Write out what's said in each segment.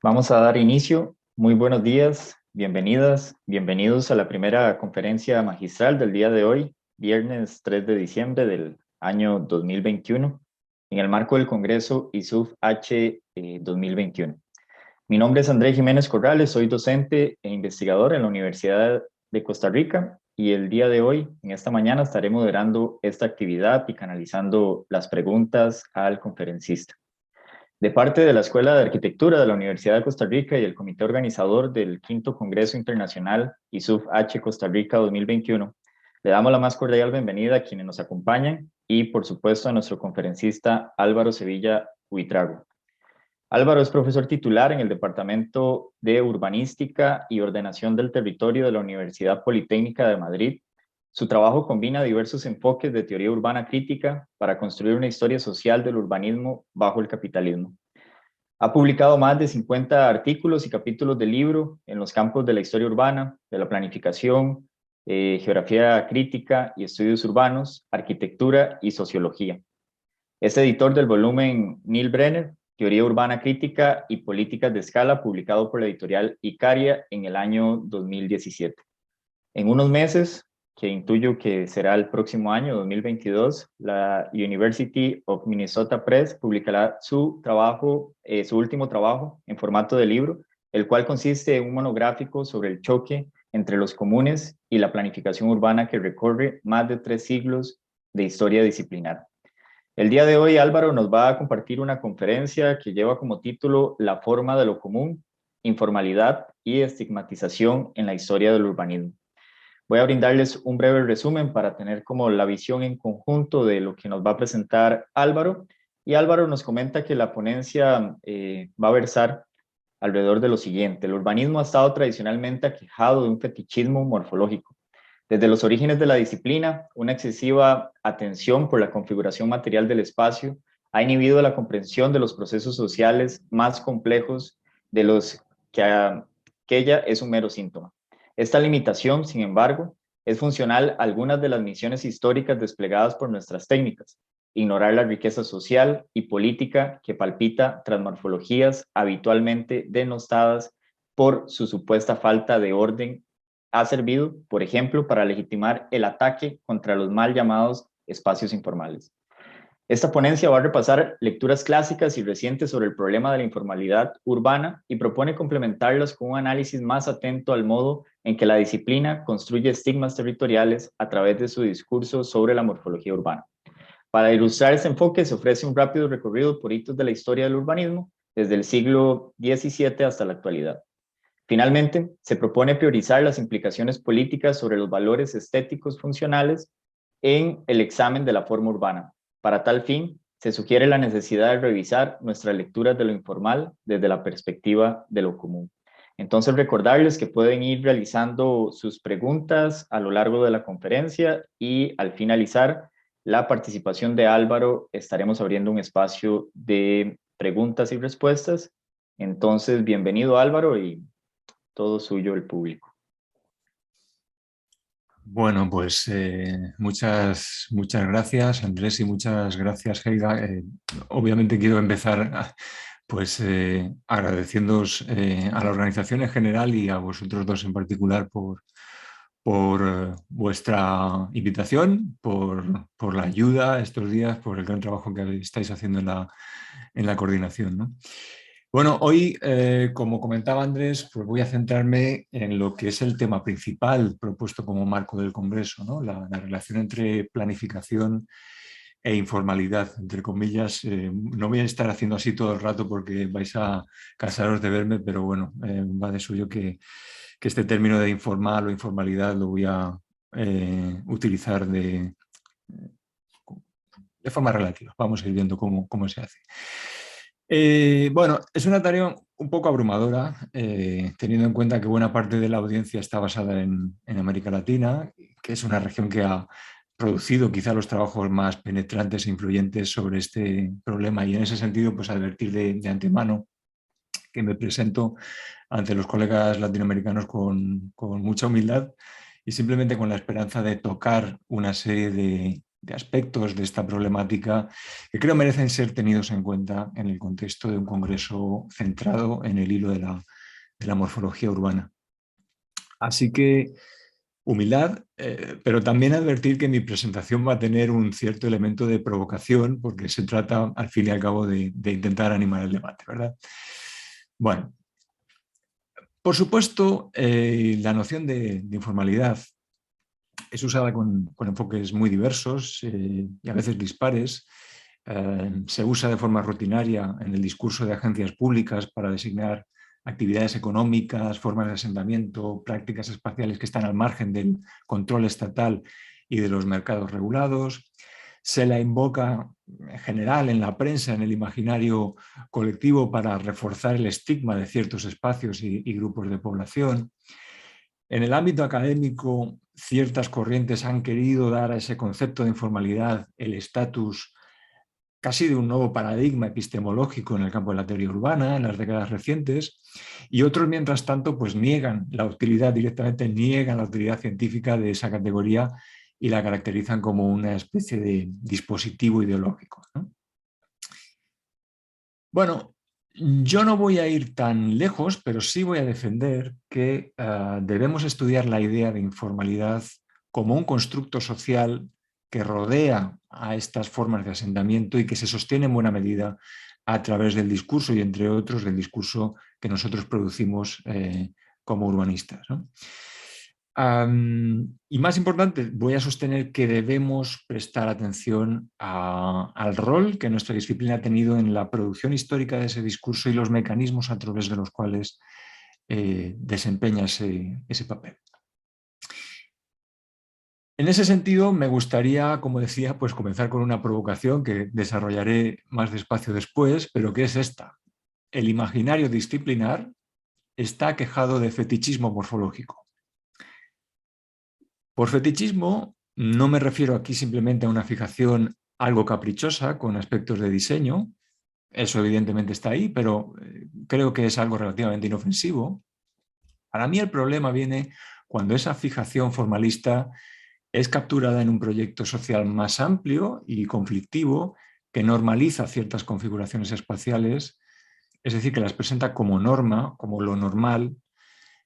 Vamos a dar inicio. Muy buenos días, bienvenidas, bienvenidos a la primera conferencia magistral del día de hoy, viernes 3 de diciembre del año 2021, en el marco del Congreso ISUF H 2021. Mi nombre es Andrés Jiménez Corrales, soy docente e investigador en la Universidad de Costa Rica y el día de hoy, en esta mañana, estaré moderando esta actividad y canalizando las preguntas al conferencista. De parte de la Escuela de Arquitectura de la Universidad de Costa Rica y el comité organizador del Quinto Congreso Internacional ISUF H Costa Rica 2021, le damos la más cordial bienvenida a quienes nos acompañan y, por supuesto, a nuestro conferencista Álvaro Sevilla Huitrago. Álvaro es profesor titular en el Departamento de Urbanística y Ordenación del Territorio de la Universidad Politécnica de Madrid. Su trabajo combina diversos enfoques de teoría urbana crítica para construir una historia social del urbanismo bajo el capitalismo. Ha publicado más de 50 artículos y capítulos de libro en los campos de la historia urbana, de la planificación, geografía crítica y estudios urbanos, arquitectura y sociología. Es editor del volumen Neil Brenner, Teoría Urbana Crítica y Políticas de Escala, publicado por la editorial Icaria en el año 2017. En unos meses, que intuyo que será el próximo año, 2022, la University of Minnesota Press publicará su trabajo, su último trabajo en formato de libro, el cual consiste en un monográfico sobre el choque entre los comunes y la planificación urbana que recorre más de 3 siglos de historia disciplinar. El día de hoy Álvaro nos va a compartir una conferencia que lleva como título La forma de lo común, informalidad y estigmatización en la historia del urbanismo. Voy a brindarles un breve resumen para tener como la visión en conjunto de lo que nos va a presentar Álvaro. Y Álvaro nos comenta que la ponencia va a versar alrededor de lo siguiente. El urbanismo ha estado tradicionalmente aquejado de un fetichismo morfológico. Desde los orígenes de la disciplina, una excesiva atención por la configuración material del espacio ha inhibido la comprensión de los procesos sociales más complejos de los que aquella es un mero síntoma. Esta limitación, sin embargo, es funcional a algunas de las misiones históricas desplegadas por nuestras técnicas: ignorar la riqueza social y política que palpita tras morfologías habitualmente denostadas por su supuesta falta de orden. Ha servido, por ejemplo, para legitimar el ataque contra los mal llamados espacios informales. Esta ponencia va a repasar lecturas clásicas y recientes sobre el problema de la informalidad urbana y propone complementarlas con un análisis más atento al modo en que la disciplina construye estigmas territoriales a través de su discurso sobre la morfología urbana. Para ilustrar este enfoque se ofrece un rápido recorrido por hitos de la historia del urbanismo desde el siglo XVII hasta la actualidad. Finalmente, se propone priorizar las implicaciones políticas sobre los valores estéticos funcionales en el examen de la forma urbana. Para tal fin, se sugiere la necesidad de revisar nuestras lecturas de lo informal desde la perspectiva de lo común. Entonces, recordarles que pueden ir realizando sus preguntas a lo largo de la conferencia y al finalizar la participación de Álvaro, estaremos abriendo un espacio de preguntas y respuestas. Entonces, bienvenido Álvaro y todo suyo el público. Bueno, pues muchas gracias, Andrés, y muchas gracias, Helga. Obviamente quiero empezar agradeciéndoos a la organización en general y a vosotros dos en particular por vuestra invitación, por la ayuda estos días, por el gran trabajo que estáis haciendo en la coordinación, ¿no? Bueno, hoy, como comentaba Andrés, pues voy a centrarme en lo que es el tema principal propuesto como marco del Congreso, ¿no? La relación entre planificación e informalidad, entre comillas. No voy a estar haciendo así todo el rato porque vais a cansaros de verme, pero bueno, va de suyo que este término de informal o informalidad lo voy a utilizar de forma relativa. Vamos a ir viendo cómo se hace. Bueno, es una tarea un poco abrumadora, teniendo en cuenta que buena parte de la audiencia está basada en América Latina, que es una región que ha producido quizá los trabajos más penetrantes e influyentes sobre este problema, y en ese sentido, pues advertir de antemano que me presento ante los colegas latinoamericanos con mucha humildad y simplemente con la esperanza de tocar una serie de aspectos de esta problemática que creo merecen ser tenidos en cuenta en el contexto de un congreso centrado en el hilo de la morfología urbana. Así que humildad, pero también advertir que mi presentación va a tener un cierto elemento de provocación, porque se trata, al fin y al cabo, de intentar animar el debate, ¿verdad? Bueno, por supuesto, la noción de informalidad es usada con enfoques muy diversos y a veces dispares. Se usa de forma rutinaria en el discurso de agencias públicas para designar actividades económicas, formas de asentamiento, prácticas espaciales que están al margen del control estatal y de los mercados regulados. Se la invoca en general en la prensa, en el imaginario colectivo, para reforzar el estigma de ciertos espacios y grupos de población. En el ámbito académico, ciertas corrientes han querido dar a ese concepto de informalidad el estatus casi de un nuevo paradigma epistemológico en el campo de la teoría urbana en las décadas recientes, y otros, mientras tanto, pues niegan la utilidad, directamente niegan la utilidad científica de esa categoría y la caracterizan como una especie de dispositivo ideológico, ¿no? Bueno, yo no voy a ir tan lejos, pero sí voy a defender que debemos estudiar la idea de informalidad como un constructo social que rodea a estas formas de asentamiento y que se sostiene en buena medida a través del discurso y, entre otros, del discurso que nosotros producimos como urbanistas, ¿no? Y más importante, voy a sostener que debemos prestar atención al rol que nuestra disciplina ha tenido en la producción histórica de ese discurso y los mecanismos a través de los cuales desempeña ese papel. En ese sentido, me gustaría, como decía, pues comenzar con una provocación que desarrollaré más despacio después, pero que es esta. El imaginario disciplinar está aquejado de fetichismo morfológico. Por fetichismo no me refiero aquí simplemente a una fijación algo caprichosa con aspectos de diseño. Eso evidentemente está ahí, pero creo que es algo relativamente inofensivo. Para mí el problema viene cuando esa fijación formalista es capturada en un proyecto social más amplio y conflictivo que normaliza ciertas configuraciones espaciales, es decir, que las presenta como norma, como lo normal,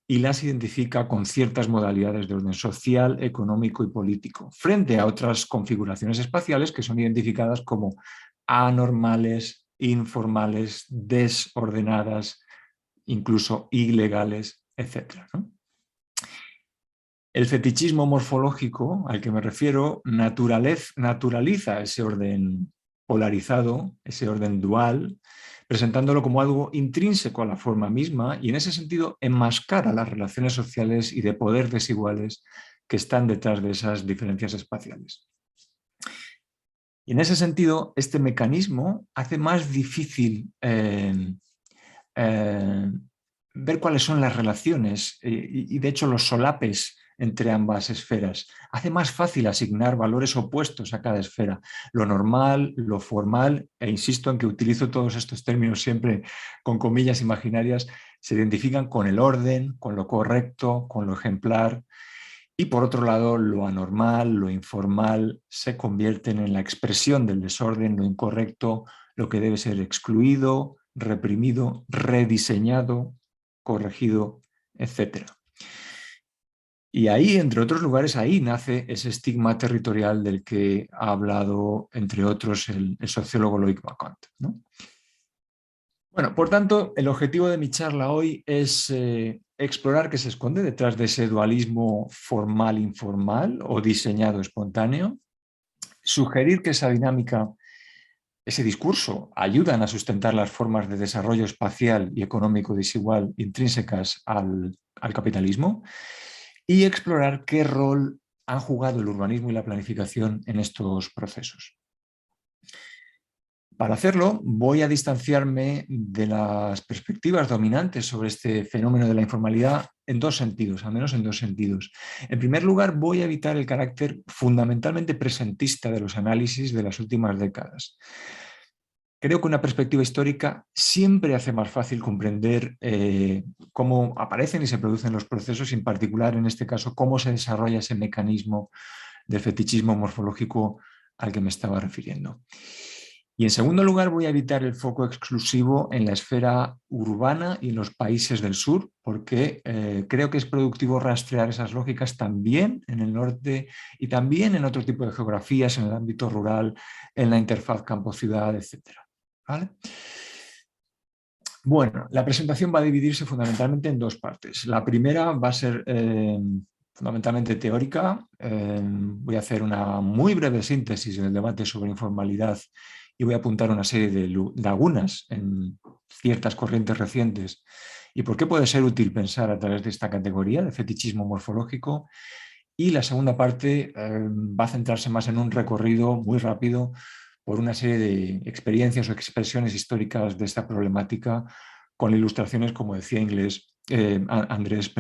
y las identifica con ciertas modalidades de orden social, económico y político, frente a otras configuraciones espaciales que son identificadas como anormales, informales, desordenadas, incluso ilegales, etc., ¿no? El fetichismo morfológico al que me refiero naturaliza ese orden polarizado, ese orden dual, presentándolo como algo intrínseco a la forma misma y en ese sentido enmascara las relaciones sociales y de poder desiguales que están detrás de esas diferencias espaciales. Y en ese sentido, este mecanismo hace más difícil ver cuáles son las relaciones y de hecho los solapes entre ambas esferas. Hace más fácil asignar valores opuestos a cada esfera, lo normal, lo formal, e insisto en que utilizo todos estos términos siempre con comillas imaginarias, se identifican con el orden, con lo correcto, con lo ejemplar, y por otro lado lo anormal, lo informal se convierten en la expresión del desorden, lo incorrecto, lo que debe ser excluido, reprimido, rediseñado, corregido, etc. Y ahí, entre otros lugares, ahí nace ese estigma territorial del que ha hablado, entre otros, el sociólogo Loic Macont, ¿no? Bueno, por tanto, el objetivo de mi charla hoy es explorar qué se esconde detrás de ese dualismo formal-informal o diseñado espontáneo, sugerir que esa dinámica, ese discurso, ayudan a sustentar las formas de desarrollo espacial y económico desigual intrínsecas al capitalismo, y explorar qué rol han jugado el urbanismo y la planificación en estos procesos. Para hacerlo, voy a distanciarme de las perspectivas dominantes sobre este fenómeno de la informalidad en dos sentidos, al menos en dos sentidos. En primer lugar, voy a evitar el carácter fundamentalmente presentista de los análisis de las últimas décadas. Creo que una perspectiva histórica siempre hace más fácil comprender cómo aparecen y se producen los procesos, y en particular, en este caso, cómo se desarrolla ese mecanismo del fetichismo morfológico al que me estaba refiriendo. Y en segundo lugar voy a evitar el foco exclusivo en la esfera urbana y en los países del sur, porque creo que es productivo rastrear esas lógicas también en el norte y también en otro tipo de geografías, en el ámbito rural, en la interfaz campo-ciudad, etc. ¿Vale? Bueno, la presentación va a dividirse fundamentalmente en dos partes. La primera va a ser fundamentalmente teórica. Voy a hacer una muy breve síntesis del debate sobre informalidad y voy a apuntar una serie de lagunas en ciertas corrientes recientes y por qué puede ser útil pensar a través de esta categoría de fetichismo morfológico. Y la segunda parte va a centrarse más en un recorrido muy rápido por una serie de experiencias o expresiones históricas de esta problemática con ilustraciones, como decía Andrés,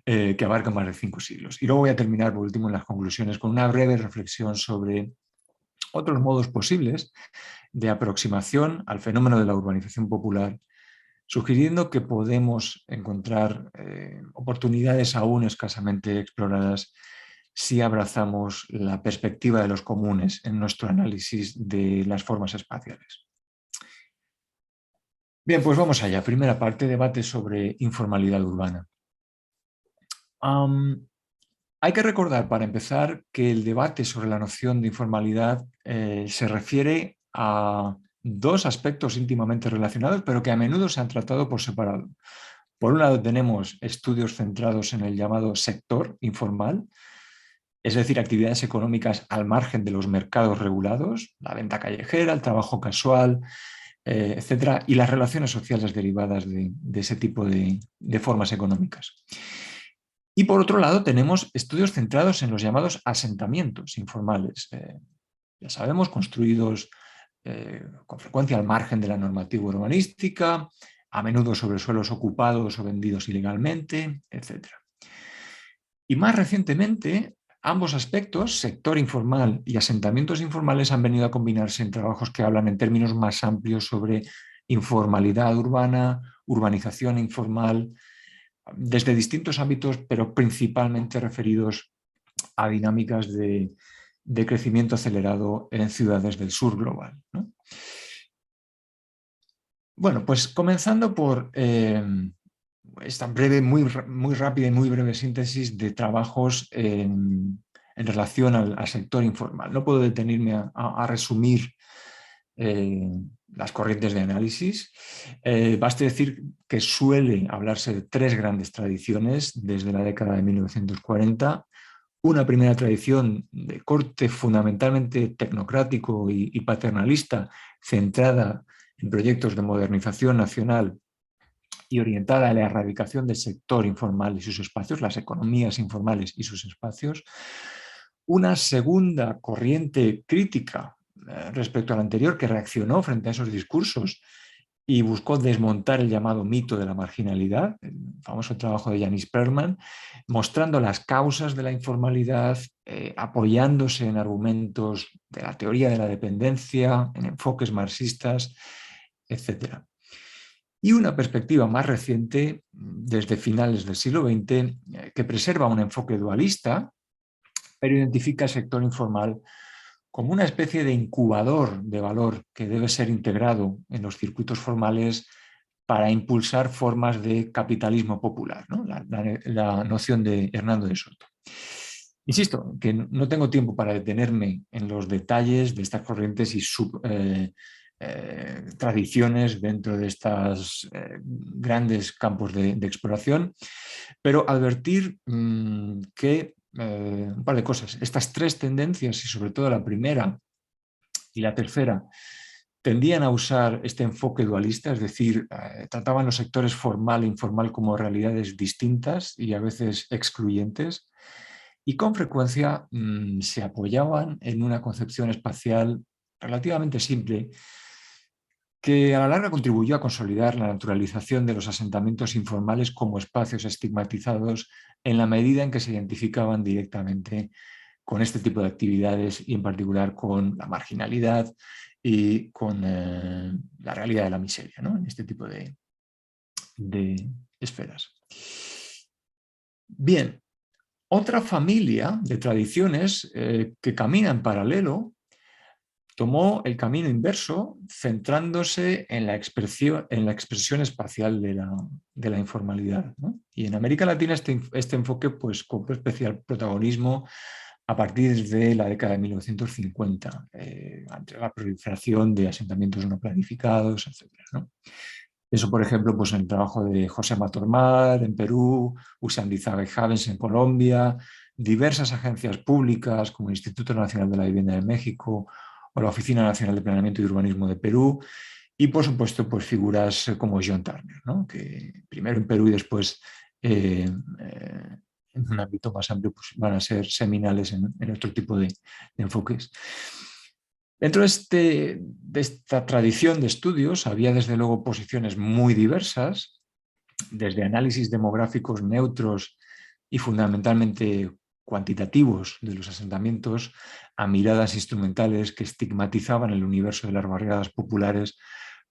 que abarcan más de 5 siglos. Y luego voy a terminar, por último, en las conclusiones con una breve reflexión sobre otros modos posibles de aproximación al fenómeno de la urbanización popular, sugiriendo que podemos encontrar oportunidades aún escasamente exploradas si abrazamos la perspectiva de los comunes en nuestro análisis de las formas espaciales. Bien, pues vamos allá. Primera parte, debate sobre informalidad urbana. Hay que recordar, para empezar, que el debate sobre la noción de informalidad se refiere a dos aspectos íntimamente relacionados, pero que a menudo se han tratado por separado. Por un lado tenemos estudios centrados en el llamado sector informal, es decir, actividades económicas al margen de los mercados regulados, la venta callejera, el trabajo casual, etcétera, y las relaciones sociales derivadas de ese tipo de formas económicas. Y por otro lado tenemos estudios centrados en los llamados asentamientos informales, ya sabemos, construidos con frecuencia al margen de la normativa urbanística, a menudo sobre suelos ocupados o vendidos ilegalmente, etc. Y más recientemente, ambos aspectos, sector informal y asentamientos informales, han venido a combinarse en trabajos que hablan en términos más amplios sobre informalidad urbana, urbanización informal, desde distintos ámbitos, pero principalmente referidos a dinámicas de crecimiento acelerado en ciudades del sur global, ¿no? Bueno, pues comenzando por esta breve, muy rápida y muy breve síntesis de trabajos en relación al sector informal. No puedo detenerme a resumir las corrientes de análisis. Baste decir que suele hablarse de tres grandes tradiciones desde la década de 1940. Una primera tradición de corte fundamentalmente tecnocrático y paternalista, centrada en proyectos de modernización nacional y orientada a la erradicación del sector informal y sus espacios, las economías informales y sus espacios. Una segunda corriente crítica respecto a la anterior, que reaccionó frente a esos discursos y buscó desmontar el llamado mito de la marginalidad, el famoso trabajo de Yanis Perlman, mostrando las causas de la informalidad, apoyándose en argumentos de la teoría de la dependencia, en enfoques marxistas, etc. Y una perspectiva más reciente, desde finales del siglo XX, que preserva un enfoque dualista, pero identifica el sector informal como una especie de incubador de valor que debe ser integrado en los circuitos formales para impulsar formas de capitalismo popular, ¿no? La noción de Hernando de Soto. Insisto, que no tengo tiempo para detenerme en los detalles de estas corrientes y tradiciones dentro de estos grandes campos de exploración, pero advertir que un par de cosas. Estas tres tendencias, y sobre todo la primera y la tercera, tendían a usar este enfoque dualista, es decir, trataban los sectores formal e informal como realidades distintas y a veces excluyentes, y con frecuencia se apoyaban en una concepción espacial relativamente simple, que a la larga contribuyó a consolidar la naturalización de los asentamientos informales como espacios estigmatizados en la medida en que se identificaban directamente con este tipo de actividades y en particular con la marginalidad y con la realidad de la miseria, ¿no? En este tipo de esferas. Bien, otra familia de tradiciones que camina en paralelo tomó el camino inverso, centrándose en la expresión espacial de la informalidad, ¿no? Y en América Latina este enfoque pues, cobró especial protagonismo a partir de la década de 1950, ante la proliferación de asentamientos no planificados, etc., ¿no? Eso, por ejemplo, pues en el trabajo de José Matormar en Perú, Usandizaga y Havens en Colombia, diversas agencias públicas como el Instituto Nacional de la Vivienda de México o la Oficina Nacional de Planeamiento y Urbanismo de Perú, y por supuesto pues figuras como John Turner, ¿no? Que primero en Perú y después en un ámbito más amplio pues van a ser seminales en otro tipo de enfoques. Dentro de esta tradición de estudios había desde luego posiciones muy diversas, desde análisis demográficos neutros y fundamentalmente cuantitativos de los asentamientos a miradas instrumentales que estigmatizaban el universo de las barriadas populares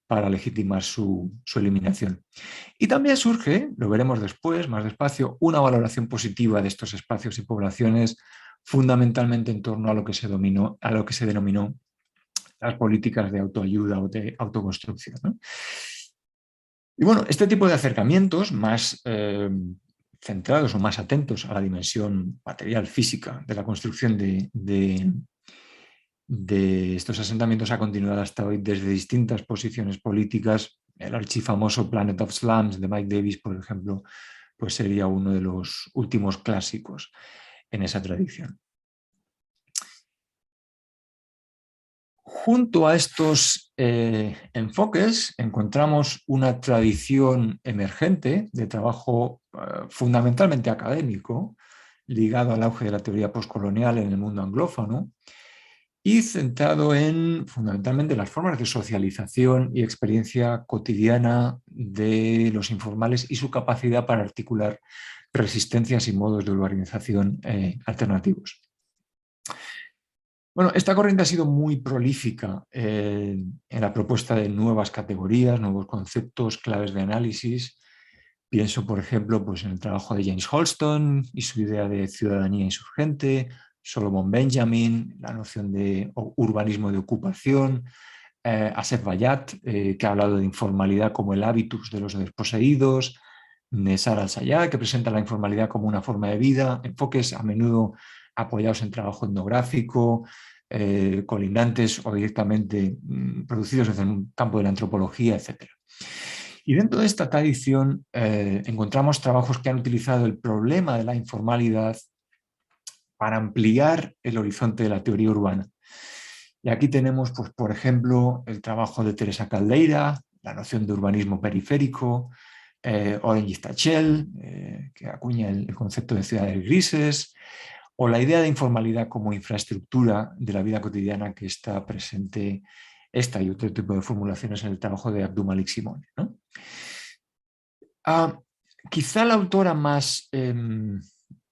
para legitimar su eliminación. Y también surge, lo veremos después, más despacio, una valoración positiva de estos espacios y poblaciones fundamentalmente en torno a lo que se denominó las políticas de autoayuda o de autoconstrucción, ¿no? Y bueno, este tipo de acercamientos más centrados o más atentos a la dimensión material, física de la construcción de estos asentamientos ha continuado hasta hoy desde distintas posiciones políticas. El archifamoso Planet of Slums de Mike Davis, por ejemplo, pues sería uno de los últimos clásicos en esa tradición. Junto a estos enfoques encontramos una tradición emergente de trabajo fundamentalmente académico, ligado al auge de la teoría postcolonial en el mundo anglófono y centrado en fundamentalmente las formas de socialización y experiencia cotidiana de los informales y su capacidad para articular resistencias y modos de urbanización alternativos. Bueno, esta corriente ha sido muy prolífica en la propuesta de nuevas categorías, nuevos conceptos, claves de análisis. Pienso, por ejemplo, pues en el trabajo de James Holston y su idea de ciudadanía insurgente, Solomon Benjamin, la noción de urbanismo de ocupación, Asef Bayat, que ha hablado de informalidad como el hábitus de los desposeídos, Nesar Al-Sayad, que presenta la informalidad como una forma de vida, enfoques a menudo apoyados en trabajo etnográfico, colindantes o directamente producidos desde el campo de la antropología, etc. Y dentro de esta tradición encontramos trabajos que han utilizado el problema de la informalidad para ampliar el horizonte de la teoría urbana. Y aquí tenemos, pues, por ejemplo, el trabajo de Teresa Caldeira, la noción de urbanismo periférico, Oren Gistachel, que acuña el concepto de ciudades grises, o la idea de informalidad como infraestructura de la vida cotidiana que está presente esta y otro tipo de formulaciones en el trabajo de Abdul-Malik Simone, ¿no? Quizá la autora más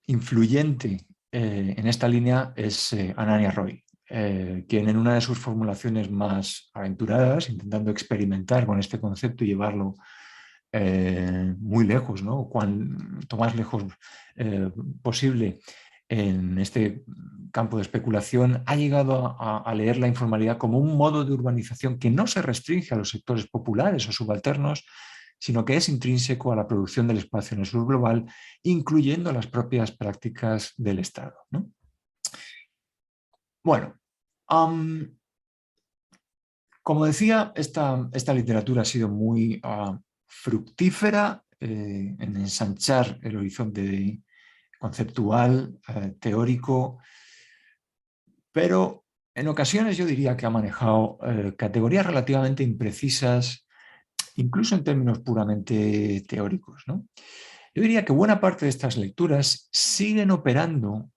influyente en esta línea es Ananya Roy, quien en una de sus formulaciones más aventuradas, intentando experimentar con este concepto y llevarlo muy lejos, ¿no? Cuanto más lejos posible en este campo de especulación, ha llegado a leer la informalidad como un modo de urbanización que no se restringe a los sectores populares o subalternos, sino que es intrínseco a la producción del espacio en el sur global, incluyendo las propias prácticas del Estado, ¿no? Bueno, como decía, esta literatura ha sido muy fructífera en ensanchar el horizonte conceptual, teórico, pero en ocasiones yo diría que ha manejado categorías relativamente imprecisas, incluso en términos puramente teóricos, ¿no? Yo diría que buena parte de estas lecturas siguen operando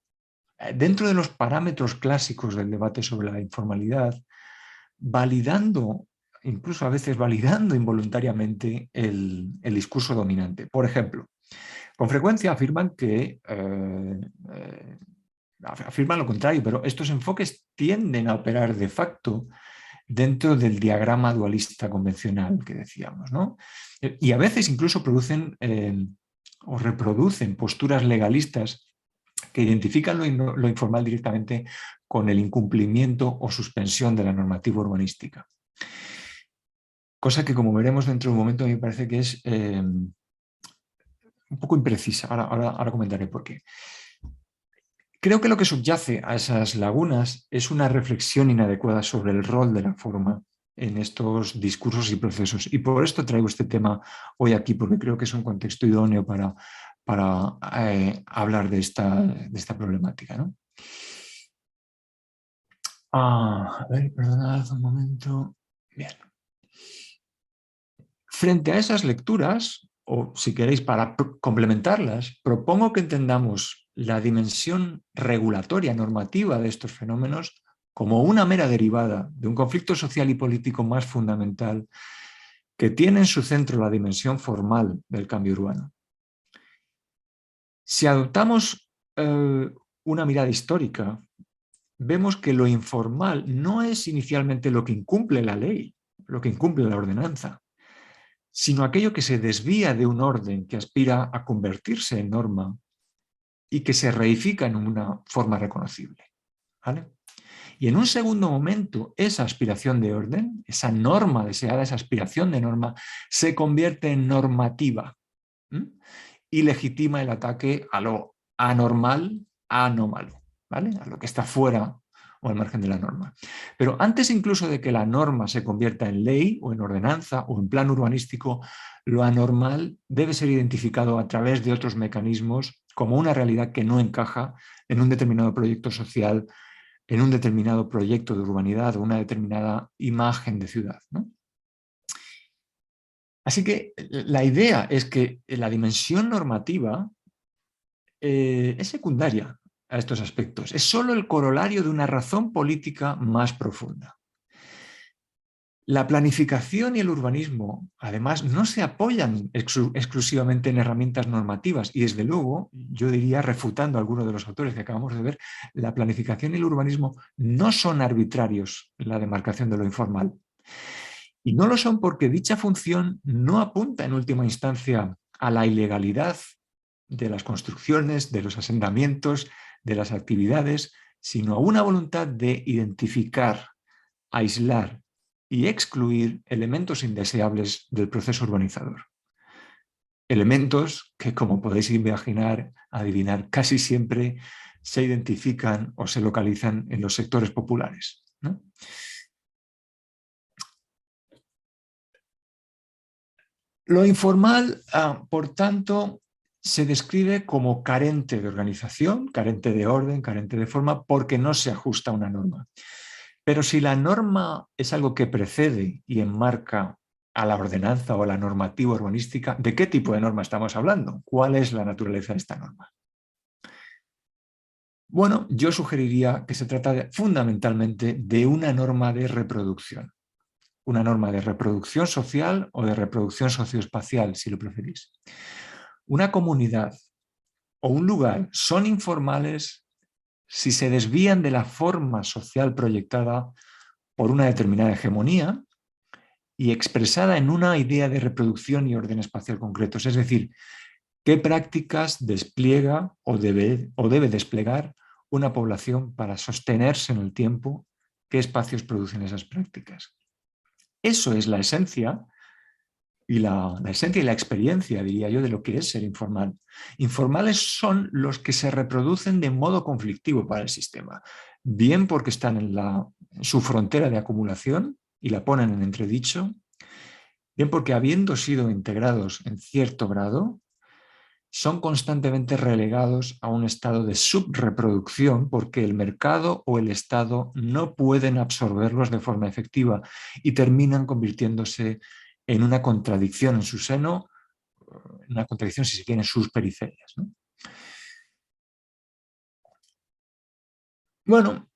dentro de los parámetros clásicos del debate sobre la informalidad, validando, incluso a veces validando involuntariamente el discurso dominante. Por ejemplo, con frecuencia afirman afirman lo contrario, pero estos enfoques tienden a operar de facto dentro del diagrama dualista convencional que decíamos, ¿no? Y a veces incluso producen o reproducen posturas legalistas que identifican lo informal directamente con el incumplimiento o suspensión de la normativa urbanística. Cosa que, como veremos dentro de un momento, me parece que es un poco imprecisa. Ahora comentaré por qué. Creo que lo que subyace a esas lagunas es una reflexión inadecuada sobre el rol de la forma en estos discursos y procesos. Y por esto traigo este tema hoy aquí, porque creo que es un contexto idóneo para hablar de esta problemática, ¿no? A ver, perdonad un momento. Bien. Frente a esas lecturas, o si queréis para complementarlas, propongo que entendamos la dimensión regulatoria, normativa de estos fenómenos como una mera derivada de un conflicto social y político más fundamental que tiene en su centro la dimensión formal del cambio urbano. Si adoptamos una mirada histórica, vemos que lo informal no es inicialmente lo que incumple la ley, lo que incumple la ordenanza, sino aquello que se desvía de un orden que aspira a convertirse en norma y que se reifica en una forma reconocible. ¿Vale? Y en un segundo momento, esa aspiración de orden, esa norma deseada, esa aspiración de norma, se convierte en normativa, ¿m? Y legitima el ataque a lo anormal, anómalo, ¿vale? A lo que está fuera o al margen de la norma. Pero antes incluso de que la norma se convierta en ley o en ordenanza o en plan urbanístico, lo anormal debe ser identificado a través de otros mecanismos como una realidad que no encaja en un determinado proyecto social, en un determinado proyecto de urbanidad o una determinada imagen de ciudad, ¿no? Así que la idea es que la dimensión normativa es secundaria a estos aspectos. Es solo el corolario de una razón política más profunda. La planificación y el urbanismo, además, no se apoyan exclusivamente en herramientas normativas y, desde luego, yo diría, refutando a algunos de los autores que acabamos de ver, la planificación y el urbanismo no son arbitrarios en la demarcación de lo informal. Y no lo son porque dicha función no apunta en última instancia a la ilegalidad de las construcciones, de los asentamientos, de las actividades, sino a una voluntad de identificar, aislar y excluir elementos indeseables del proceso urbanizador. Elementos que, como podéis imaginar, adivinar, casi siempre se identifican o se localizan en los sectores populares, ¿no? Lo informal, por tanto, se describe como carente de organización, carente de orden, carente de forma, porque no se ajusta a una norma. Pero si la norma es algo que precede y enmarca a la ordenanza o a la normativa urbanística, ¿de qué tipo de norma estamos hablando? ¿Cuál es la naturaleza de esta norma? Bueno, yo sugeriría que se trata fundamentalmente de una norma de reproducción. Una norma de reproducción social o de reproducción socioespacial, si lo preferís. Una comunidad o un lugar son informales si se desvían de la forma social proyectada por una determinada hegemonía y expresada en una idea de reproducción y orden espacial concretos. Es decir, qué prácticas despliega o debe desplegar una población para sostenerse en el tiempo, qué espacios producen esas prácticas. Eso es la esencia y la esencia y la experiencia, diría yo, de lo que es ser informal. Informales son los que se reproducen de modo conflictivo para el sistema, bien porque están en su frontera de acumulación y la ponen en entredicho, bien porque, habiendo sido integrados en cierto grado, son constantemente relegados a un estado de subreproducción porque el mercado o el Estado no pueden absorberlos de forma efectiva y terminan convirtiéndose en una contradicción en su seno, una contradicción, si se quiere, en sus periferias, ¿no? Bueno,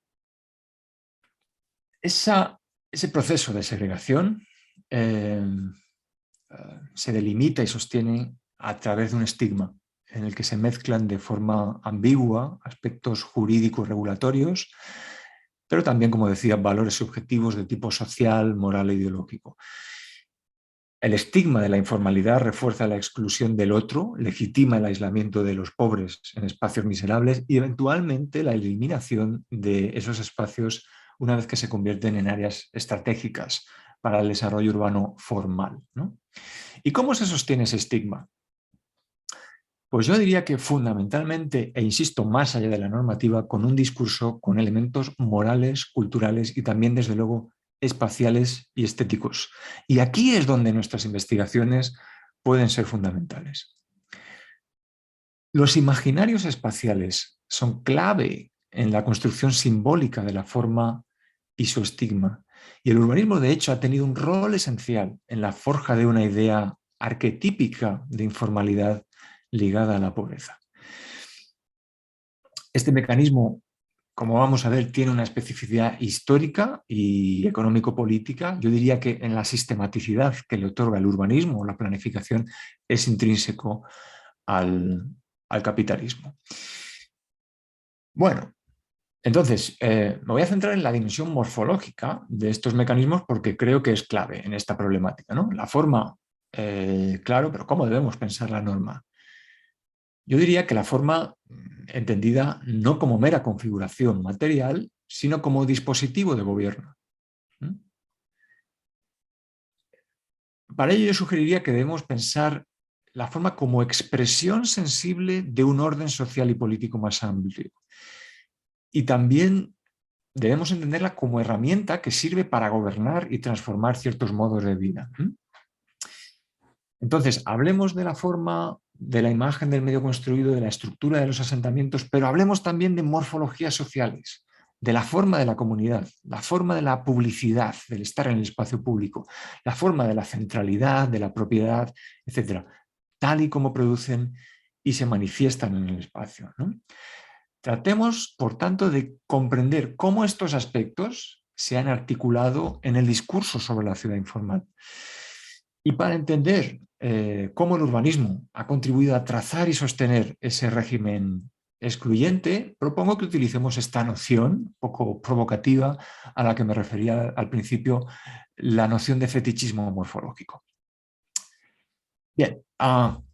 ese proceso de segregación se delimita y sostiene a través de un estigma en el que se mezclan de forma ambigua aspectos jurídicos regulatorios, pero también, como decía, valores subjetivos de tipo social, moral e ideológico. El estigma de la informalidad refuerza la exclusión del otro, legitima el aislamiento de los pobres en espacios miserables y eventualmente la eliminación de esos espacios una vez que se convierten en áreas estratégicas para el desarrollo urbano formal, ¿no? ¿Y cómo se sostiene ese estigma? Pues yo diría que fundamentalmente, e insisto, más allá de la normativa, con un discurso con elementos morales, culturales y también, desde luego, espaciales y estéticos. Y aquí es donde nuestras investigaciones pueden ser fundamentales. Los imaginarios espaciales son clave en la construcción simbólica de la forma y su estigma. Y el urbanismo, de hecho, ha tenido un rol esencial en la forja de una idea arquetípica de informalidad ligada a la pobreza. Este mecanismo, como vamos a ver, tiene una especificidad histórica y económico-política. Yo diría que en la sistematicidad que le otorga el urbanismo o la planificación es intrínseco al capitalismo. Bueno, entonces me voy a centrar en la dimensión morfológica de estos mecanismos porque creo que es clave en esta problemática, ¿no? La forma, claro, pero ¿cómo debemos pensar la norma? Yo diría que la forma entendida no como mera configuración material, sino como dispositivo de gobierno. Para ello yo sugeriría que debemos pensar la forma como expresión sensible de un orden social y político más amplio. Y también debemos entenderla como herramienta que sirve para gobernar y transformar ciertos modos de vida. Entonces, hablemos de la forma, de la imagen del medio construido, de la estructura de los asentamientos, pero hablemos también de morfologías sociales, de la forma de la comunidad, la forma de la publicidad, del estar en el espacio público, la forma de la centralidad, de la propiedad, etcétera, tal y como producen y se manifiestan en el espacio, ¿no? Tratemos, por tanto, de comprender cómo estos aspectos se han articulado en el discurso sobre la ciudad informal. Y para entender cómo el urbanismo ha contribuido a trazar y sostener ese régimen excluyente, propongo que utilicemos esta noción, poco provocativa, a la que me refería al principio, la noción de fetichismo morfológico. Bien,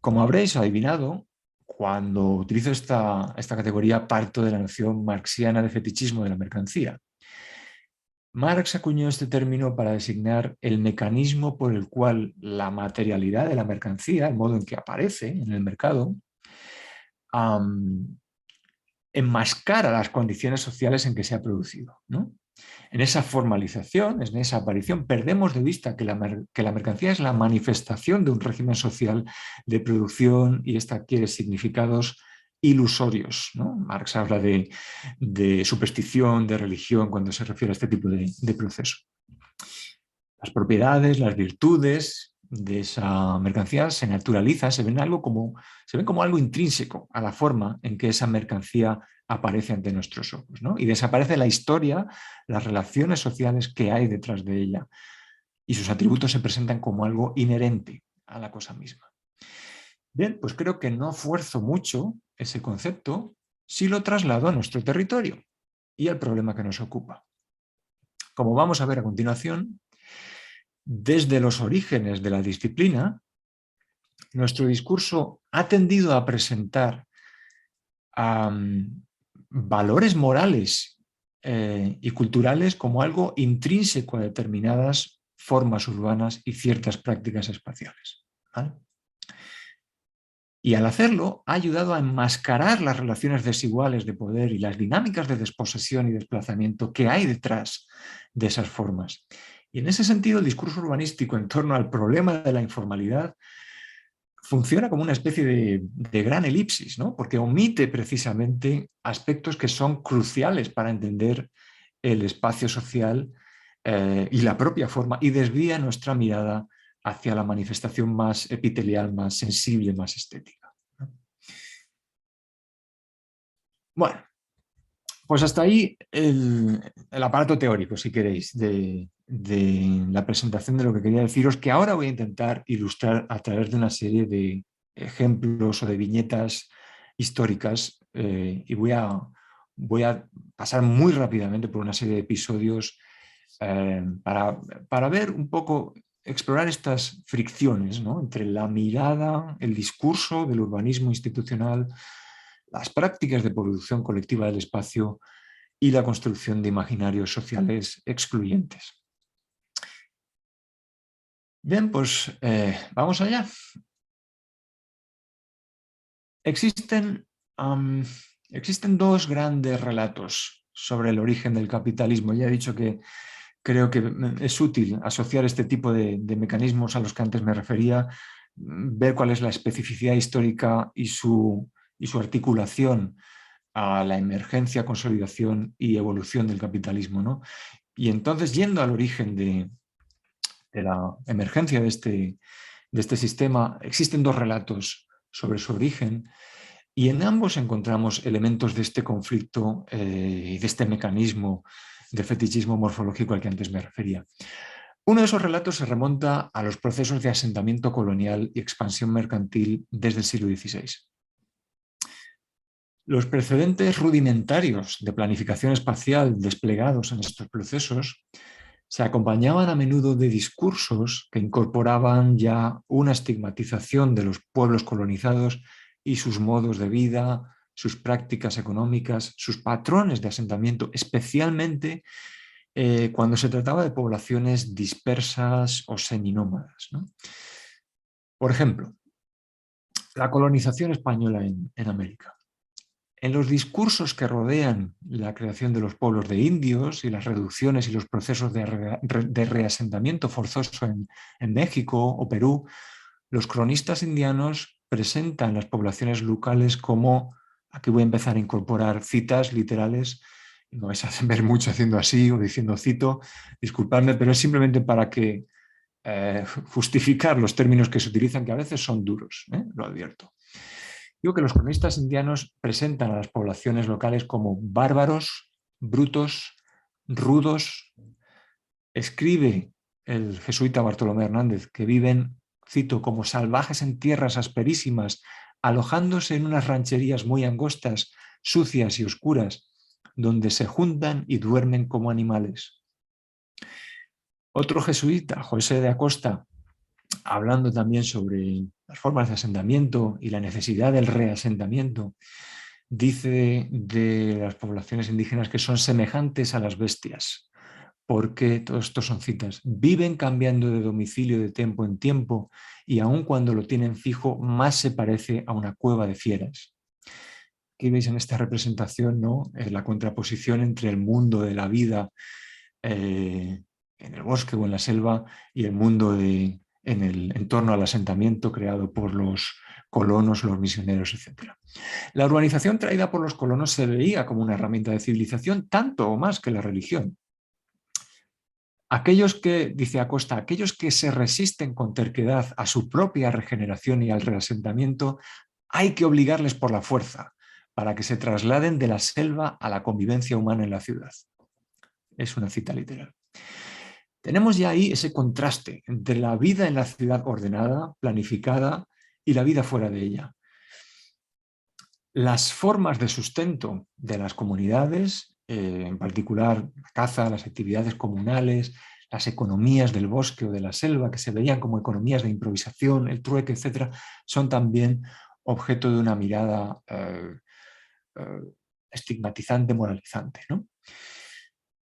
como habréis adivinado, cuando utilizo esta categoría parto de la noción marxiana de fetichismo de la mercancía. Marx acuñó este término para designar el mecanismo por el cual la materialidad de la mercancía, el modo en que aparece en el mercado, enmascara las condiciones sociales en que se ha producido, ¿no? En esa formalización, en esa aparición, perdemos de vista que la mercancía es la manifestación de un régimen social de producción y esta adquiere significados ilusorios, ¿no? Marx habla de superstición, de religión, cuando se refiere a este tipo de proceso. Las propiedades, las virtudes de esa mercancía se naturalizan, se ven como algo intrínseco a la forma en que esa mercancía aparece ante nuestros ojos, ¿no? Y desaparece la historia, las relaciones sociales que hay detrás de ella. Y sus atributos se presentan como algo inherente a la cosa misma. Bien, pues creo que no fuerzo mucho ese concepto si lo traslado a nuestro territorio y al problema que nos ocupa. Como vamos a ver a continuación, desde los orígenes de la disciplina, nuestro discurso ha tendido a presentar valores morales y culturales como algo intrínseco a determinadas formas urbanas y ciertas prácticas espaciales, ¿vale? Y al hacerlo ha ayudado a enmascarar las relaciones desiguales de poder y las dinámicas de desposesión y desplazamiento que hay detrás de esas formas. Y en ese sentido, el discurso urbanístico en torno al problema de la informalidad funciona como una especie de gran elipsis, ¿no? Porque omite precisamente aspectos que son cruciales para entender el espacio social y la propia forma, y desvía nuestra mirada hacia la manifestación más epitelial, más sensible, más estética, ¿no? Bueno, pues hasta ahí el aparato teórico, si queréis, de la presentación de lo que quería deciros, que ahora voy a intentar ilustrar a través de una serie de ejemplos o de viñetas históricas y voy a pasar muy rápidamente por una serie de episodios para ver un poco explorar estas fricciones, ¿no?, entre la mirada, el discurso del urbanismo institucional, las prácticas de producción colectiva del espacio y la construcción de imaginarios sociales excluyentes. Bien, pues vamos allá. Existen dos grandes relatos sobre el origen del capitalismo. Ya he dicho que creo que es útil asociar este tipo de mecanismos a los que antes me refería, ver cuál es la especificidad histórica y su articulación a la emergencia, consolidación y evolución del capitalismo, ¿no? Y entonces, yendo al origen de la emergencia de este sistema, existen dos relatos sobre su origen, y en ambos encontramos elementos de este conflicto y de este mecanismo de fetichismo morfológico al que antes me refería. Uno de esos relatos se remonta a los procesos de asentamiento colonial y expansión mercantil desde el siglo XVI. Los precedentes rudimentarios de planificación espacial desplegados en estos procesos se acompañaban a menudo de discursos que incorporaban ya una estigmatización de los pueblos colonizados y sus modos de vida, sus prácticas económicas, sus patrones de asentamiento, especialmente cuando se trataba de poblaciones dispersas o seminómadas, ¿no? Por ejemplo, la colonización española en América. En los discursos que rodean la creación de los pueblos de indios y las reducciones y los procesos de reasentamiento forzoso en México o Perú, los cronistas indianos presentan las poblaciones locales como, aquí voy a empezar a incorporar citas literales, no vais a ver mucho haciendo así o diciendo cito, disculpadme, pero es simplemente para que justificar los términos que se utilizan, que a veces son duros, lo advierto. Digo que los cronistas indianos presentan a las poblaciones locales como bárbaros, brutos, rudos. Escribe el jesuita Bartolomé Hernández que viven, cito, como salvajes en tierras asperísimas, alojándose en unas rancherías muy angostas, sucias y oscuras, donde se juntan y duermen como animales. Otro jesuita, José de Acosta, hablando también sobre las formas de asentamiento y la necesidad del reasentamiento, dice de las poblaciones indígenas que son semejantes a las bestias, porque, todos estos son citas, viven cambiando de domicilio de tiempo en tiempo y aun cuando lo tienen fijo, más se parece a una cueva de fieras. Aquí veis en esta representación, ¿no?, la contraposición entre el mundo de la vida en el bosque o en la selva y el mundo en el entorno al asentamiento creado por los colonos, los misioneros, etc. La urbanización traída por los colonos se veía como una herramienta de civilización, tanto o más que la religión. Aquellos que, dice Acosta, aquellos que se resisten con terquedad a su propia regeneración y al reasentamiento, hay que obligarles por la fuerza para que se trasladen de la selva a la convivencia humana en la ciudad. Es una cita literal. Tenemos ya ahí ese contraste entre la vida en la ciudad ordenada, planificada, y la vida fuera de ella. Las formas de sustento de las comunidades, en particular la caza, las actividades comunales, las economías del bosque o de la selva, que se veían como economías de improvisación, el trueque, etc., son también objeto de una mirada estigmatizante, moralizante, ¿no?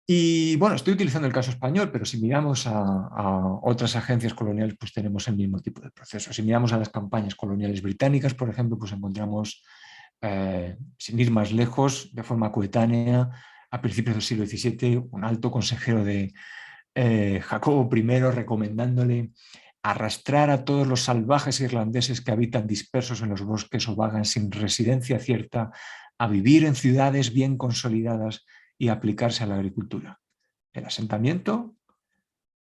Y bueno, estoy utilizando el caso español, pero si miramos a otras agencias coloniales, pues tenemos el mismo tipo de proceso. Si miramos a las campañas coloniales británicas, por ejemplo, pues encontramos, sin ir más lejos, de forma coetánea, a principios del siglo XVII, un alto consejero de Jacobo I recomendándole arrastrar a todos los salvajes irlandeses que habitan dispersos en los bosques o vagan sin residencia cierta a vivir en ciudades bien consolidadas y aplicarse a la agricultura, el asentamiento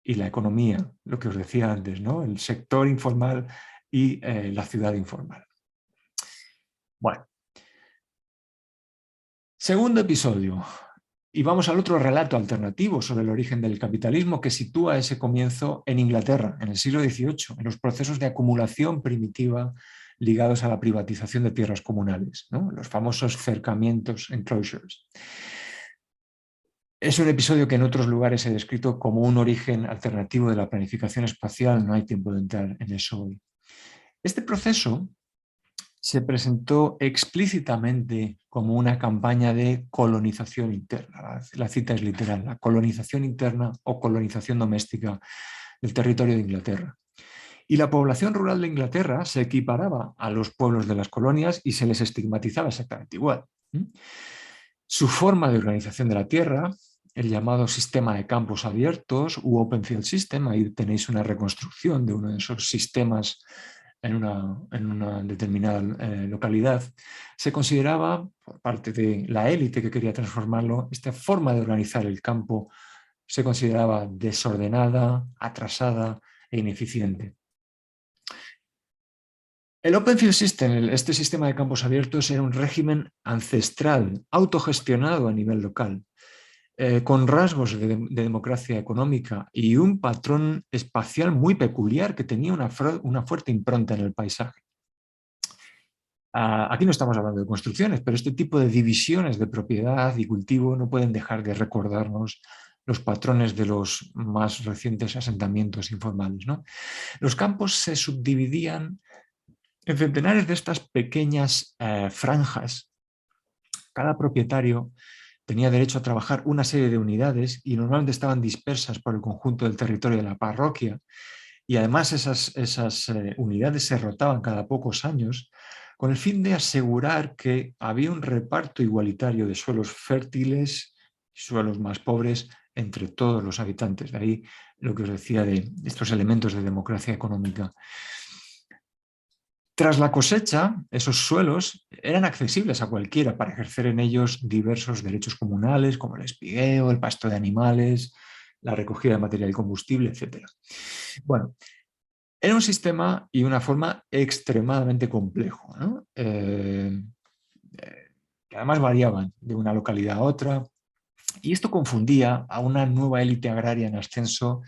y la economía, lo que os decía antes, ¿no?, el sector informal y la ciudad informal. Bueno, segundo episodio, y vamos al otro relato alternativo sobre el origen del capitalismo que sitúa ese comienzo en Inglaterra, en el siglo XVIII, en los procesos de acumulación primitiva ligados a la privatización de tierras comunales, ¿no?, los famosos cercamientos, enclosures. Es un episodio que en otros lugares he descrito como un origen alternativo de la planificación espacial. No hay tiempo de entrar en eso hoy. Este proceso se presentó explícitamente como una campaña de colonización interna. La cita es literal, la colonización interna o colonización doméstica del territorio de Inglaterra. Y la población rural de Inglaterra se equiparaba a los pueblos de las colonias y se les estigmatizaba exactamente igual. Su forma de organización de la tierra, el llamado sistema de campos abiertos u Open Field System, ahí tenéis una reconstrucción de uno de esos sistemas en una determinada localidad, se consideraba, por parte de la élite que quería transformarlo, esta forma de organizar el campo se consideraba desordenada, atrasada e ineficiente. El Open Field System, este sistema de campos abiertos, era un régimen ancestral, autogestionado a nivel local, con rasgos de democracia económica y un patrón espacial muy peculiar que tenía una fuerte impronta en el paisaje. Aquí no estamos hablando de construcciones, pero este tipo de divisiones de propiedad y cultivo no pueden dejar de recordarnos los patrones de los más recientes asentamientos informales, ¿no? Los campos se subdividían en centenares de estas pequeñas franjas. Cada propietario tenía derecho a trabajar una serie de unidades y normalmente estaban dispersas por el conjunto del territorio de la parroquia. Y además esas unidades se rotaban cada pocos años con el fin de asegurar que había un reparto igualitario de suelos fértiles y suelos más pobres entre todos los habitantes. De ahí lo que os decía de estos elementos de democracia económica. Tras la cosecha, esos suelos eran accesibles a cualquiera para ejercer en ellos diversos derechos comunales, como el espigueo, el pasto de animales, la recogida de material y combustible, etc. Bueno, era un sistema y una forma extremadamente complejo, ¿no? Que además variaban de una localidad a otra, y esto confundía a una nueva élite agraria en ascenso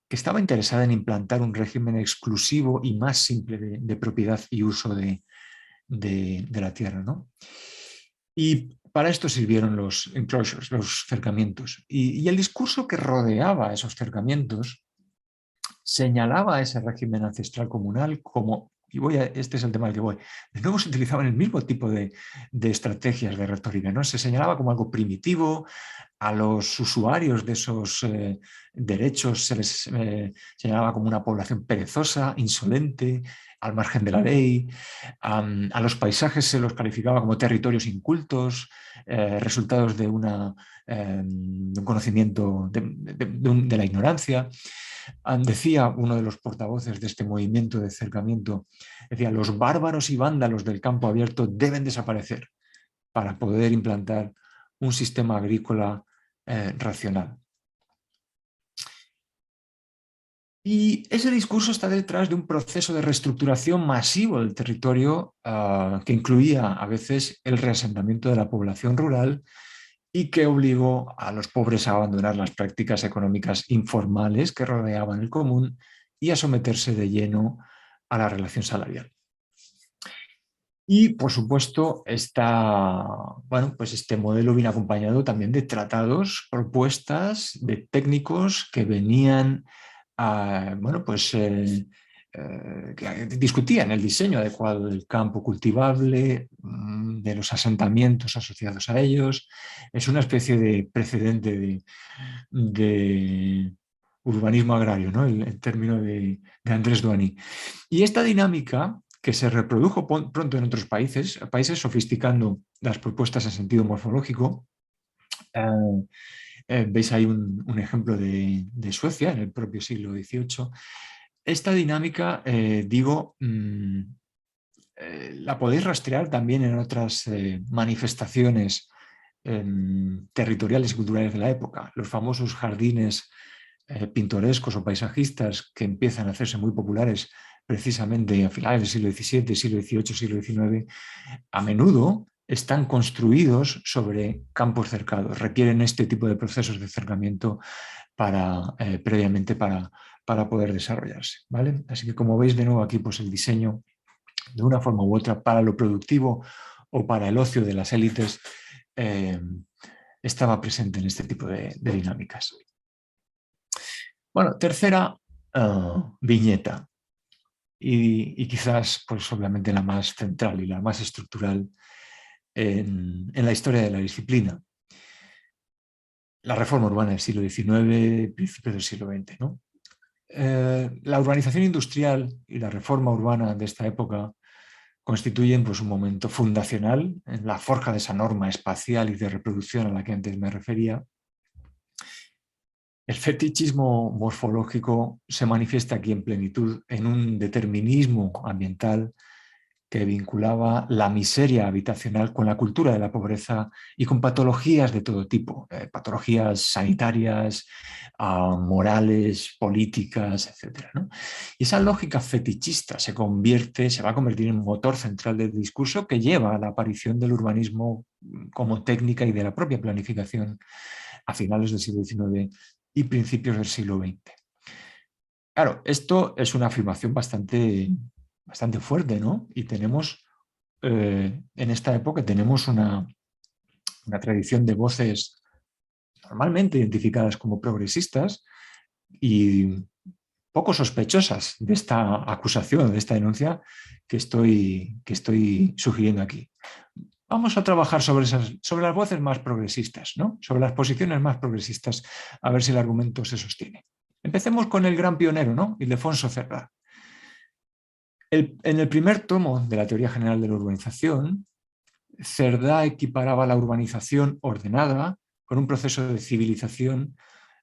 que estaba interesada en implantar un régimen exclusivo y más simple de propiedad y uso de la tierra, ¿no? Y para esto sirvieron los enclosures, los cercamientos. Y el discurso que rodeaba esos cercamientos señalaba a ese régimen ancestral comunal como, este es el tema al que voy, de nuevo se utilizaban el mismo tipo de estrategias de retórica, ¿no? Se señalaba como algo primitivo, a los usuarios de esos derechos se les señalaba como una población perezosa, insolente, al margen de la ley. A los paisajes se los calificaba como territorios incultos, resultados de un conocimiento de la ignorancia. Decía uno de los portavoces de este movimiento de cercamiento, decía, los bárbaros y vándalos del campo abierto deben desaparecer para poder implantar un sistema agrícola racional. Y ese discurso está detrás de un proceso de reestructuración masivo del territorio que incluía a veces el reasentamiento de la población rural y que obligó a los pobres a abandonar las prácticas económicas informales que rodeaban el común y a someterse de lleno a la relación salarial. Y, por supuesto, este modelo viene acompañado también de tratados, propuestas de técnicos que venían que discutían el diseño adecuado del campo cultivable, de los asentamientos asociados a ellos. Es una especie de precedente de urbanismo agrario, ¿no? El término de Andrés Duany. Y esta dinámica que se reprodujo pronto en otros países sofisticando las propuestas en sentido morfológico. Veis ahí un ejemplo de Suecia en el propio siglo XVIII. Esta dinámica, la podéis rastrear también en otras manifestaciones territoriales y culturales de la época. Los famosos jardines pintorescos o paisajistas que empiezan a hacerse muy populares precisamente a finales del siglo XVII, siglo XVIII, siglo XIX, a menudo están construidos sobre campos cercados, requieren este tipo de procesos de cercamiento previamente para poder desarrollarse, ¿vale? Así que, como veis, de nuevo aquí pues el diseño de una forma u otra para lo productivo o para el ocio de las élites estaba presente en este tipo de dinámicas. Bueno, tercera viñeta, y quizás pues obviamente la más central y la más estructural en la historia de la disciplina. La reforma urbana del siglo XIX, principios del siglo XX, ¿no? La urbanización industrial y la reforma urbana de esta época constituyen pues, un momento fundacional en la forja de esa norma espacial y de reproducción a la que antes me refería. El fetichismo morfológico se manifiesta aquí en plenitud en un determinismo ambiental que vinculaba la miseria habitacional con la cultura de la pobreza y con patologías de todo tipo, patologías sanitarias, morales, políticas, etc., ¿no? Y esa lógica fetichista se va a convertir en un motor central del discurso que lleva a la aparición del urbanismo como técnica y de la propia planificación a finales del siglo XIX y principios del siglo XX. Claro, esto es una afirmación bastante fuerte, ¿no? Y tenemos, en esta época, tenemos una tradición de voces normalmente identificadas como progresistas y poco sospechosas de esta acusación, de esta denuncia que estoy sugiriendo aquí. Vamos a trabajar sobre las voces más progresistas, ¿no? Sobre las posiciones más progresistas, a ver si el argumento se sostiene. Empecemos con el gran pionero, ¿no? Ildefonso Cerdá. En el primer tomo de la Teoría General de la Urbanización, Cerdá equiparaba la urbanización ordenada con un proceso de civilización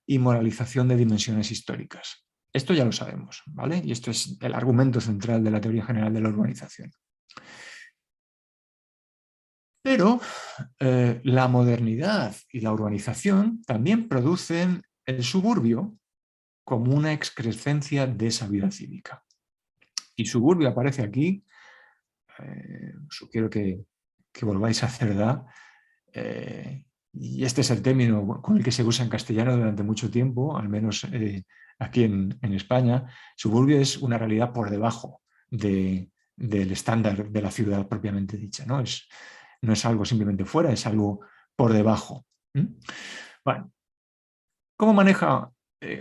y moralización de dimensiones históricas. Esto ya lo sabemos, ¿vale? Y esto es el argumento central de la Teoría General de la Urbanización. Pero la modernidad y la urbanización también producen el suburbio como una excrescencia de esa vida cívica. Y suburbio aparece aquí, sugiero que volváis a Cerdá, y este es el término con el que se usa en castellano durante mucho tiempo, al menos aquí en España. Suburbio es una realidad por debajo del estándar de la ciudad propiamente dicha, ¿no? No es algo simplemente fuera, es algo por debajo. Bueno, ¿cómo maneja?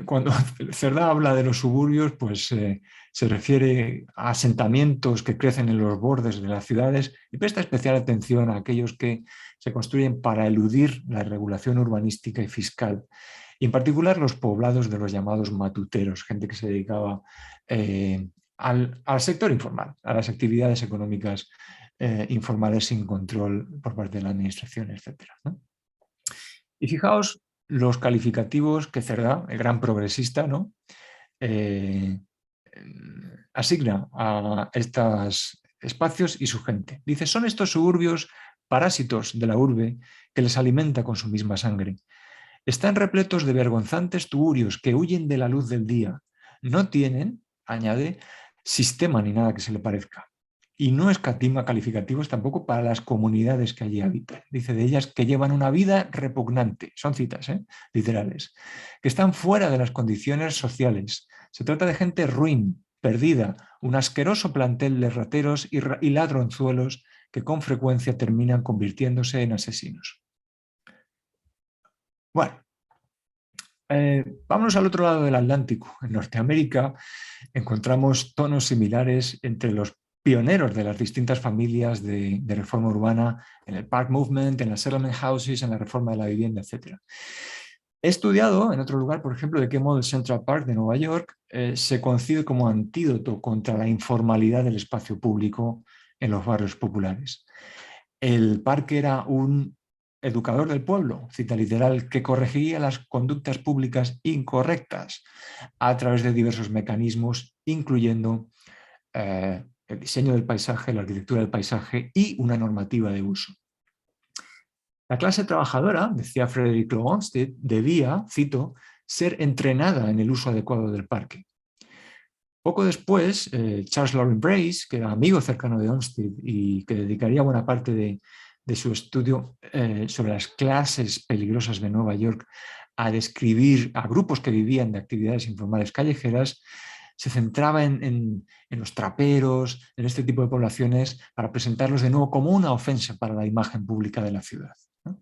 Cuando Cerdá habla de los suburbios, pues se refiere a asentamientos que crecen en los bordes de las ciudades y presta especial atención a aquellos que se construyen para eludir la regulación urbanística y fiscal, y en particular los poblados de los llamados matuteros, gente que se dedicaba al sector informal, a las actividades económicas informales sin control por parte de la administración, etc., ¿no? Y fijaos los calificativos que Cerdá, el gran progresista, ¿no? Asigna a estos espacios y su gente. Dice, son estos suburbios parásitos de la urbe que les alimenta con su misma sangre. Están repletos de vergonzantes tugurios que huyen de la luz del día. No tienen, añade, sistema ni nada que se le parezca. Y no escatima calificativos tampoco para las comunidades que allí habitan. Dice de ellas que llevan una vida repugnante, son citas literales, que están fuera de las condiciones sociales. Se trata de gente ruin, perdida, un asqueroso plantel de rateros y ladronzuelos que con frecuencia terminan convirtiéndose en asesinos. Bueno, vámonos al otro lado del Atlántico. En Norteamérica encontramos tonos similares entre los pioneros de las distintas familias de reforma urbana en el Park Movement, en las settlement houses, en la reforma de la vivienda, etc. He estudiado en otro lugar, por ejemplo, de qué modo el Central Park de Nueva York se concibe como antídoto contra la informalidad del espacio público en los barrios populares. El parque era un educador del pueblo, cita literal, que corregiría las conductas públicas incorrectas a través de diversos mecanismos, incluyendo el diseño del paisaje, la arquitectura del paisaje y una normativa de uso. La clase trabajadora, decía Frederick Law Olmsted, debía, cito, ser entrenada en el uso adecuado del parque. Poco después, Charles Loring Brace, que era amigo cercano de Olmsted y que dedicaría buena parte de su estudio sobre las clases peligrosas de Nueva York a describir a grupos que vivían de actividades informales callejeras, se centraba en los traperos, en este tipo de poblaciones, para presentarlos de nuevo como una ofensa para la imagen pública de la ciudad, ¿no?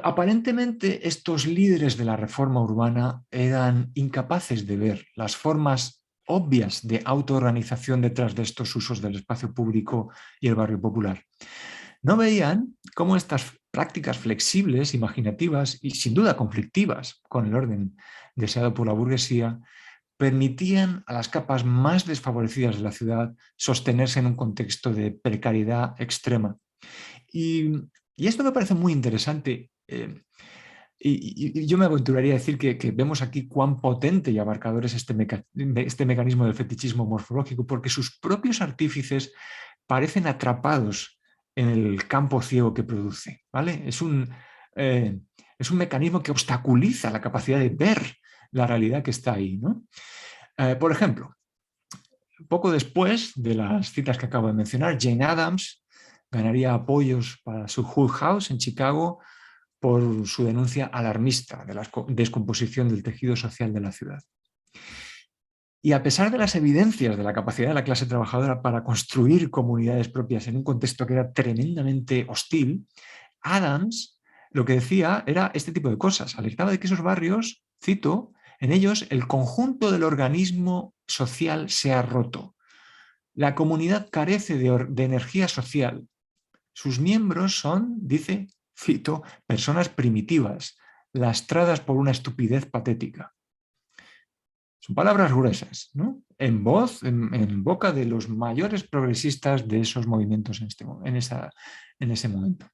Aparentemente estos líderes de la reforma urbana eran incapaces de ver las formas obvias de autoorganización detrás de estos usos del espacio público y el barrio popular. No veían cómo estas prácticas flexibles, imaginativas y sin duda conflictivas con el orden deseado por la burguesía permitían a las capas más desfavorecidas de la ciudad sostenerse en un contexto de precariedad extrema. Y esto me parece muy interesante. Y yo me aventuraría a decir que vemos aquí cuán potente y abarcador es este mecanismo del fetichismo morfológico, porque sus propios artífices parecen atrapados en el campo ciego que produce. ¿Vale? Es un mecanismo que obstaculiza la capacidad de ver la realidad que está ahí, ¿no? Por ejemplo, poco después de las citas que acabo de mencionar, Jane Addams ganaría apoyos para su Hull House en Chicago por su denuncia alarmista de la descomposición del tejido social de la ciudad. Y a pesar de las evidencias de la capacidad de la clase trabajadora para construir comunidades propias en un contexto que era tremendamente hostil, Adams lo que decía era este tipo de cosas. Alertaba de que esos barrios, cito, en ellos el conjunto del organismo social se ha roto. La comunidad carece de energía social. Sus miembros son, dice, cito, personas primitivas, lastradas por una estupidez patética. Son palabras gruesas, ¿no? En voz, en boca de los mayores progresistas de esos movimientos en ese momento.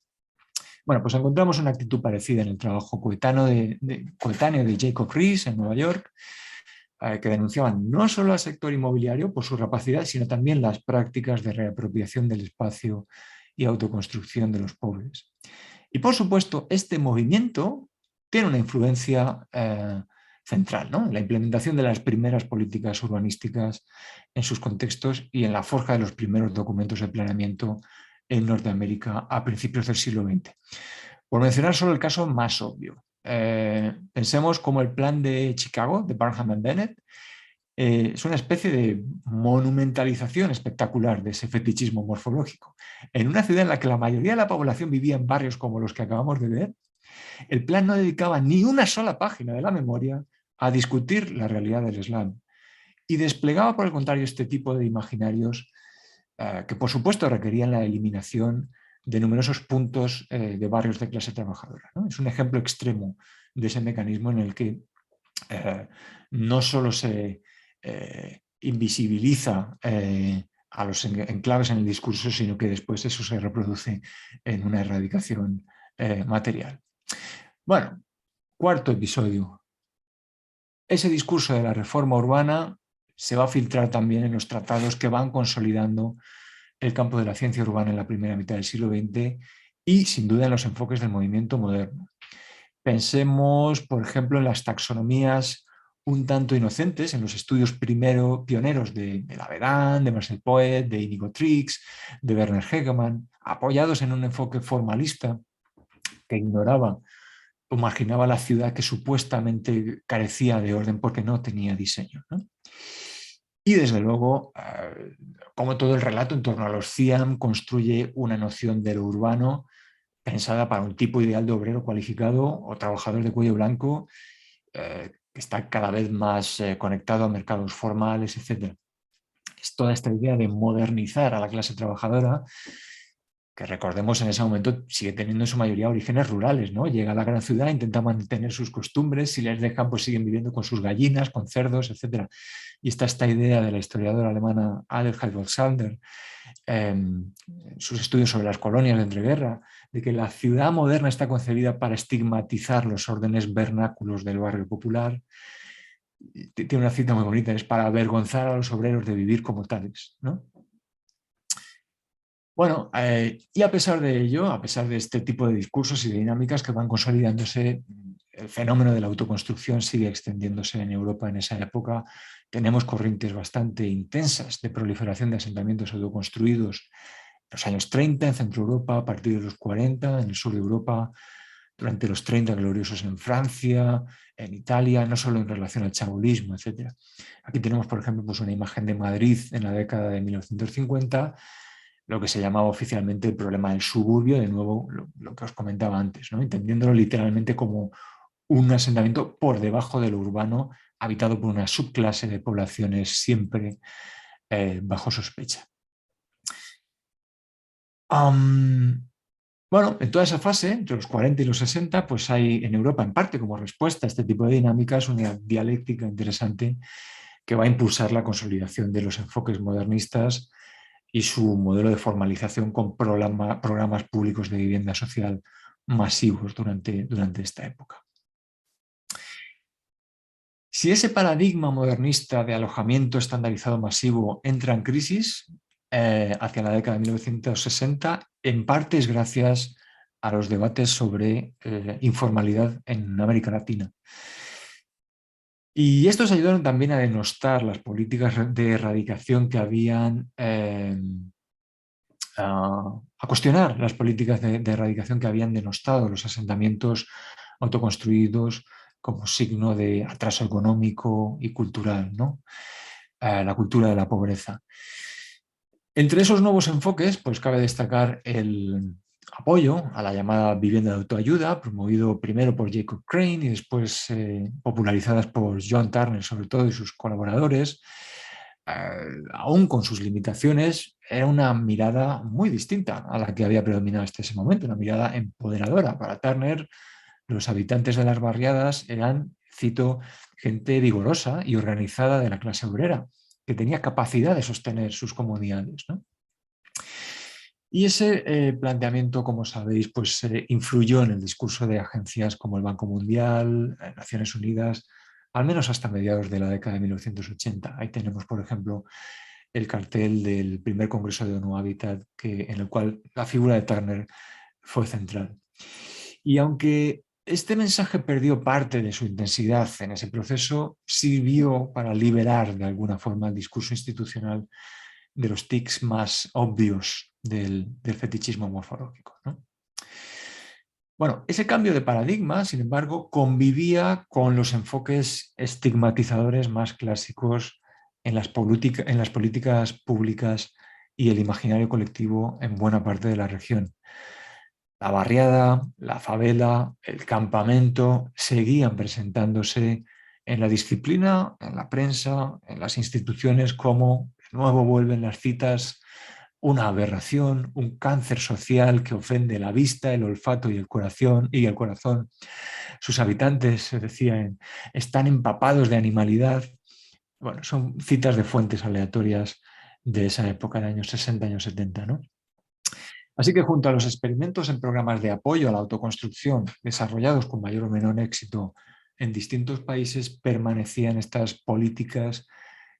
Bueno, pues encontramos una actitud parecida en el trabajo coetáneo de Jacob Riis en Nueva York, que denunciaban no solo al sector inmobiliario por su rapacidad, sino también las prácticas de reapropiación del espacio y autoconstrucción de los pobres. Y por supuesto, este movimiento tiene una influencia central, ¿no? En la implementación de las primeras políticas urbanísticas en sus contextos y en la forja de los primeros documentos de planeamiento en Norteamérica a principios del siglo XX. Por mencionar solo el caso más obvio, pensemos como el plan de Chicago, de Barnum and Bennett, es una especie de monumentalización espectacular de ese fetichismo morfológico. En una ciudad en la que la mayoría de la población vivía en barrios como los que acabamos de ver, el plan no dedicaba ni una sola página de la memoria a discutir la realidad del Islam y desplegaba, por el contrario, este tipo de imaginarios que, por supuesto, requerían la eliminación de numerosos puntos de barrios de clase trabajadora, ¿no? Es un ejemplo extremo de ese mecanismo en el que no solo se invisibiliza a los enclaves en el discurso, sino que después eso se reproduce en una erradicación material. Bueno, cuarto episodio. Ese discurso de la reforma urbana se va a filtrar también en los tratados que van consolidando el campo de la ciencia urbana en la primera mitad del siglo XX y, sin duda, en los enfoques del movimiento moderno. Pensemos, por ejemplo, en las taxonomías un tanto inocentes, en los estudios pioneros de Lavedan, de Marcel Poet, de Inigo Trix, de Werner Hegemann, apoyados en un enfoque formalista que ignoraba o marginaba la ciudad que supuestamente carecía de orden porque no tenía diseño, ¿no? Y desde luego, como todo el relato en torno a los CIAM, construye una noción de lo urbano pensada para un tipo ideal de obrero cualificado o trabajador de cuello blanco que está cada vez más conectado a mercados formales, etc. Es toda esta idea de modernizar a la clase trabajadora, que recordemos en ese momento sigue teniendo en su mayoría orígenes rurales, ¿no? Llega a la gran ciudad, intenta mantener sus costumbres, si les dejan pues siguen viviendo con sus gallinas, con cerdos, etc. Y está esta idea de la historiadora alemana Adelheid Volksander, sus estudios sobre las colonias de entreguerra, de que la ciudad moderna está concebida para estigmatizar los órdenes vernáculos del barrio popular. Tiene una cita muy bonita, es para avergonzar a los obreros de vivir como tales, ¿no? Bueno, y a pesar de ello, a pesar de este tipo de discursos y de dinámicas que van consolidándose, el fenómeno de la autoconstrucción sigue extendiéndose en Europa en esa época. Tenemos corrientes bastante intensas de proliferación de asentamientos autoconstruidos en los años 30 en Centro Europa, a partir de los 40 en el sur de Europa, durante los 30 gloriosos en Francia, en Italia, no solo en relación al chabolismo, etc. Aquí tenemos, por ejemplo, pues una imagen de Madrid en la década de 1950, lo que se llamaba oficialmente el problema del suburbio, de nuevo lo que os comentaba antes, ¿no? Entendiéndolo literalmente como un asentamiento por debajo de lo urbano, habitado por una subclase de poblaciones siempre bajo sospecha. Bueno, en toda esa fase, entre los 40 y los 60, pues hay en Europa, en parte como respuesta a este tipo de dinámicas, una dialéctica interesante que va a impulsar la consolidación de los enfoques modernistas y su modelo de formalización con programas públicos de vivienda social masivos durante esta época. Si ese paradigma modernista de alojamiento estandarizado masivo entra en crisis hacia la década de 1960, en parte es gracias a los debates sobre informalidad en América Latina. Y estos ayudaron también a denostar las políticas de erradicación que habían, a cuestionar las políticas de erradicación que habían denostado los asentamientos autoconstruidos como signo de atraso económico y cultural, ¿no? La cultura de la pobreza. Entre esos nuevos enfoques, pues cabe destacar el apoyo a la llamada vivienda de autoayuda, promovido primero por Jacob Crane y después popularizadas por John Turner, sobre todo, y sus colaboradores. Aún con sus limitaciones, era una mirada muy distinta a la que había predominado hasta ese momento, una mirada empoderadora. Para Turner, los habitantes de las barriadas eran, cito, gente vigorosa y organizada de la clase obrera, que tenía capacidad de sostener sus comunidades, ¿no? Y ese planteamiento, como sabéis, pues influyó en el discurso de agencias como el Banco Mundial, Naciones Unidas, al menos hasta mediados de la década de 1980. Ahí tenemos, por ejemplo, el cartel del primer Congreso de ONU Habitat, en el cual la figura de Turner fue central. Y aunque este mensaje perdió parte de su intensidad en ese proceso, sirvió para liberar de alguna forma el discurso institucional de los tics más obvios del fetichismo morfológico, ¿no? Bueno, ese cambio de paradigma, sin embargo, convivía con los enfoques estigmatizadores más clásicos en las políticas públicas y el imaginario colectivo en buena parte de la región. La barriada, la favela, el campamento seguían presentándose en la disciplina, en la prensa, en las instituciones como, de nuevo vuelven las citas, una aberración, un cáncer social que ofende la vista, el olfato y el corazón. Sus habitantes, se decían, están empapados de animalidad. Bueno, son citas de fuentes aleatorias de esa época, de años 60, años 70, ¿no? Así que junto a los experimentos en programas de apoyo a la autoconstrucción desarrollados con mayor o menor éxito en distintos países, permanecían estas políticas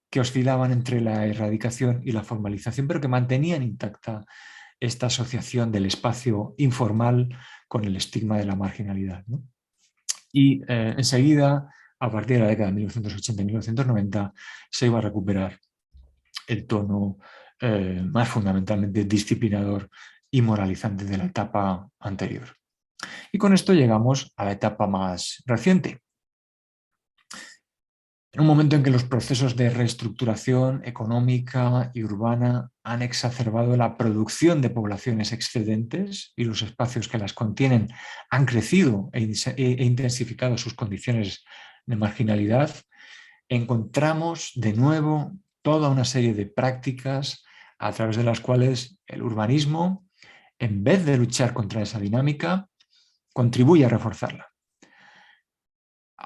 que oscilaban entre la erradicación y la formalización, pero que mantenían intacta esta asociación del espacio informal con el estigma de la marginalidad, ¿no? Y enseguida, a partir de la década de 1980 y 1990, se iba a recuperar el tono más fundamentalmente disciplinador y moralizante de la etapa anterior. Y con esto llegamos a la etapa más reciente. En un momento en que los procesos de reestructuración económica y urbana han exacerbado la producción de poblaciones excedentes y los espacios que las contienen han crecido e intensificado sus condiciones de marginalidad, encontramos de nuevo toda una serie de prácticas a través de las cuales el urbanismo, en vez de luchar contra esa dinámica, contribuye a reforzarla.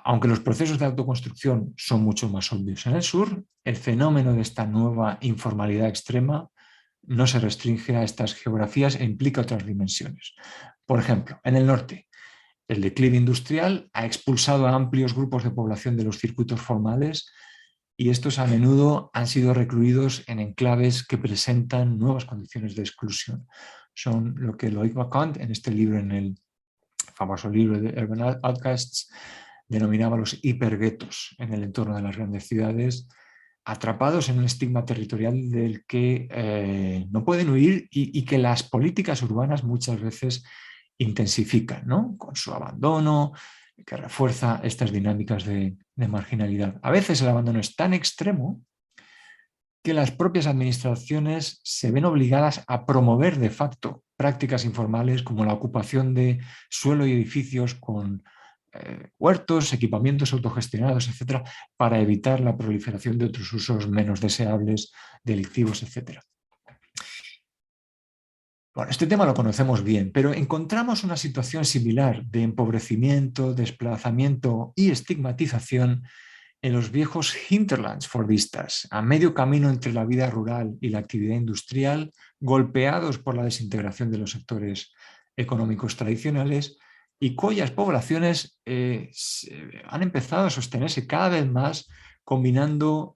Aunque los procesos de autoconstrucción son mucho más obvios en el sur, el fenómeno de esta nueva informalidad extrema no se restringe a estas geografías e implica otras dimensiones. Por ejemplo, en el norte, el declive industrial ha expulsado a amplios grupos de población de los circuitos formales y estos a menudo han sido recluidos en enclaves que presentan nuevas condiciones de exclusión. Son lo que Loic Bacont, en este libro, en el famoso libro de Urban Outcasts, denominaba los hiperguetos en el entorno de las grandes ciudades, atrapados en un estigma territorial del que no pueden huir y que las políticas urbanas muchas veces intensifican, ¿no? Con su abandono, que refuerza estas dinámicas de marginalidad. A veces el abandono es tan extremo que las propias administraciones se ven obligadas a promover de facto prácticas informales como la ocupación de suelo y edificios con huertos, equipamientos autogestionados, etcétera, para evitar la proliferación de otros usos menos deseables, delictivos, etcétera. Bueno, este tema lo conocemos bien, pero encontramos una situación similar de empobrecimiento, desplazamiento y estigmatización en los viejos hinterlands fordistas, a medio camino entre la vida rural y la actividad industrial, golpeados por la desintegración de los sectores económicos tradicionales y cuyas poblaciones han empezado a sostenerse cada vez más combinando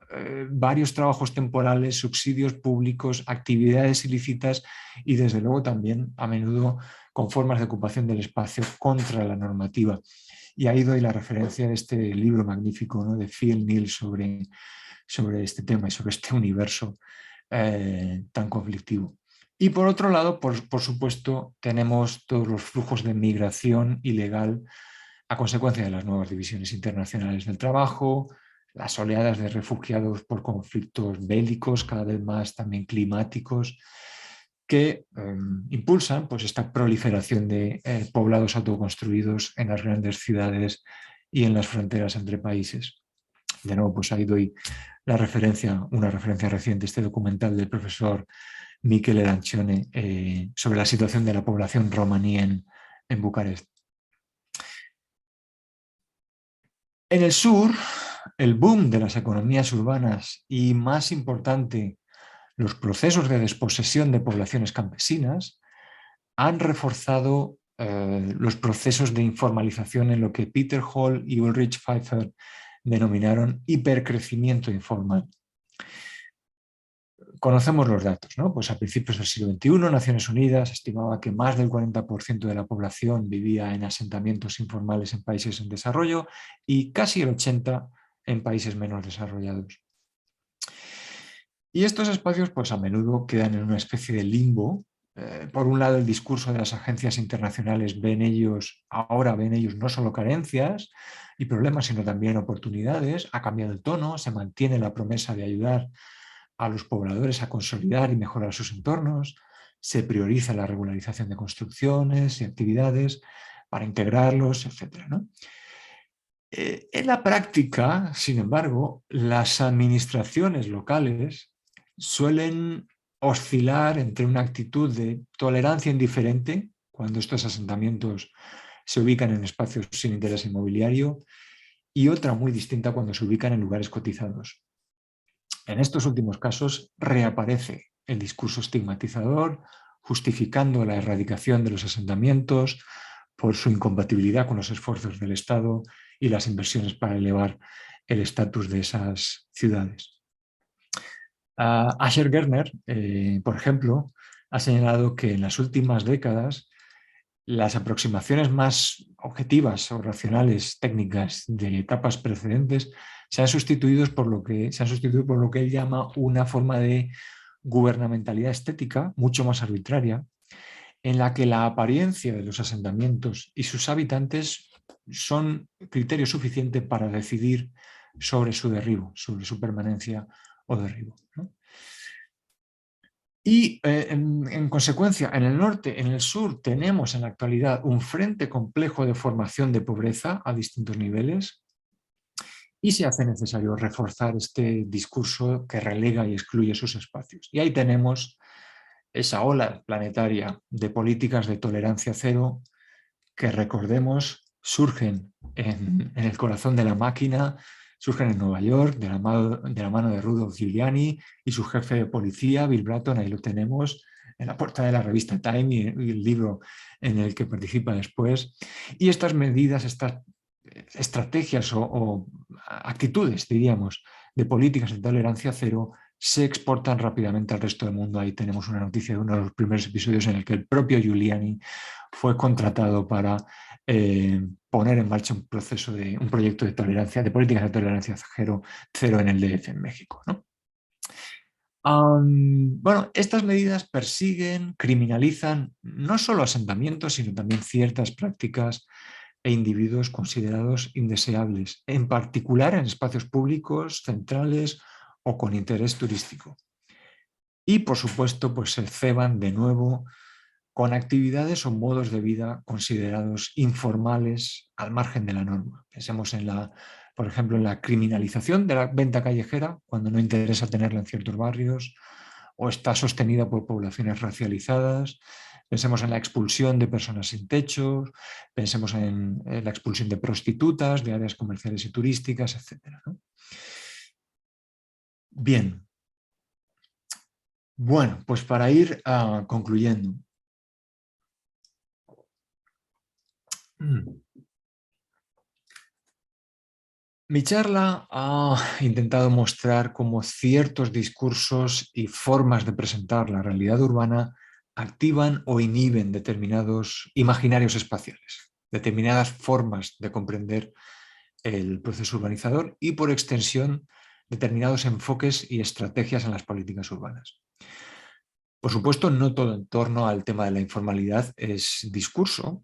varios trabajos temporales, subsidios públicos, actividades ilícitas y desde luego también a menudo con formas de ocupación del espacio contra la normativa. Y ahí doy la referencia de este libro magnífico, ¿no?, de Phil Neal sobre este tema y sobre este universo tan conflictivo. Y por otro lado, por supuesto, tenemos todos los flujos de migración ilegal a consecuencia de las nuevas divisiones internacionales del trabajo, las oleadas de refugiados por conflictos bélicos, cada vez más también climáticos, que impulsan pues, esta proliferación de poblados autoconstruidos en las grandes ciudades y en las fronteras entre países. De nuevo, pues ahí doy una referencia reciente, este documental del profesor Michele Lancione sobre la situación de la población romaní en Bucarest. En el sur, el boom de las economías urbanas y, más importante, los procesos de desposesión de poblaciones campesinas han reforzado los procesos de informalización en lo que Peter Hall y Ulrich Pfeiffer denominaron hipercrecimiento informal. Conocemos los datos, ¿no? Pues a principios del siglo XXI, Naciones Unidas estimaba que más del 40% de la población vivía en asentamientos informales en países en desarrollo y casi el 80% en países menos desarrollados. Y estos espacios pues a menudo quedan en una especie de limbo. Por un lado, el discurso de las agencias internacionales ahora ven ellos no solo carencias y problemas, sino también oportunidades. Ha cambiado el tono, se mantiene la promesa de ayudar a los pobladores a consolidar y mejorar sus entornos, se prioriza la regularización de construcciones y actividades para integrarlos, etc., ¿no? En la práctica, sin embargo, las administraciones locales suelen oscilar entre una actitud de tolerancia indiferente, cuando estos asentamientos se ubican en espacios sin interés inmobiliario, y otra muy distinta cuando se ubican en lugares cotizados. En estos últimos casos reaparece el discurso estigmatizador, justificando la erradicación de los asentamientos por su incompatibilidad con los esfuerzos del Estado y las inversiones para elevar el estatus de esas ciudades. Asher Gerner, por ejemplo, ha señalado que en las últimas décadas las aproximaciones más objetivas o racionales técnicas de etapas precedentes se han sustituido por lo que él llama una forma de gubernamentalidad estética mucho más arbitraria, en la que la apariencia de los asentamientos y sus habitantes son criterio suficiente para decidir sobre su derribo, sobre su permanencia o derribo, ¿no? Y en consecuencia, en el norte, en el sur, tenemos en la actualidad un frente complejo de formación de pobreza a distintos niveles y se hace necesario reforzar este discurso que relega y excluye sus espacios. Y ahí tenemos esa ola planetaria de políticas de tolerancia cero que, recordemos, surgen en el corazón de la máquina, surgen en Nueva York de la mano de Rudolph Giuliani y su jefe de policía, Bill Bratton. Ahí lo tenemos en la portada de la revista Time y el libro en el que participa después. Y estas medidas, estas estrategias o actitudes, diríamos, de políticas de tolerancia cero se exportan rápidamente al resto del mundo. Ahí tenemos una noticia de uno de los primeros episodios en el que el propio Giuliani fue contratado para poner en marcha un proyecto de tolerancia, de políticas de tolerancia cero en el DF en México, ¿no? Bueno, estas medidas persiguen, criminalizan no solo asentamientos, sino también ciertas prácticas e individuos considerados indeseables, en particular en espacios públicos, centrales o con interés turístico. Y por supuesto, pues se ceban de nuevo con actividades o modos de vida considerados informales al margen de la norma. Pensemos en por ejemplo, en la criminalización de la venta callejera, cuando no interesa tenerla en ciertos barrios, o está sostenida por poblaciones racializadas. Pensemos en la expulsión de personas sin techo, pensemos en la expulsión de prostitutas, de áreas comerciales y turísticas, etc., ¿no? Bien. Bueno, pues para ir concluyendo. Mi charla ha intentado mostrar cómo ciertos discursos y formas de presentar la realidad urbana activan o inhiben determinados imaginarios espaciales, determinadas formas de comprender el proceso urbanizador y, por extensión, determinados enfoques y estrategias en las políticas urbanas. Por supuesto, no todo en torno al tema de la informalidad es discurso,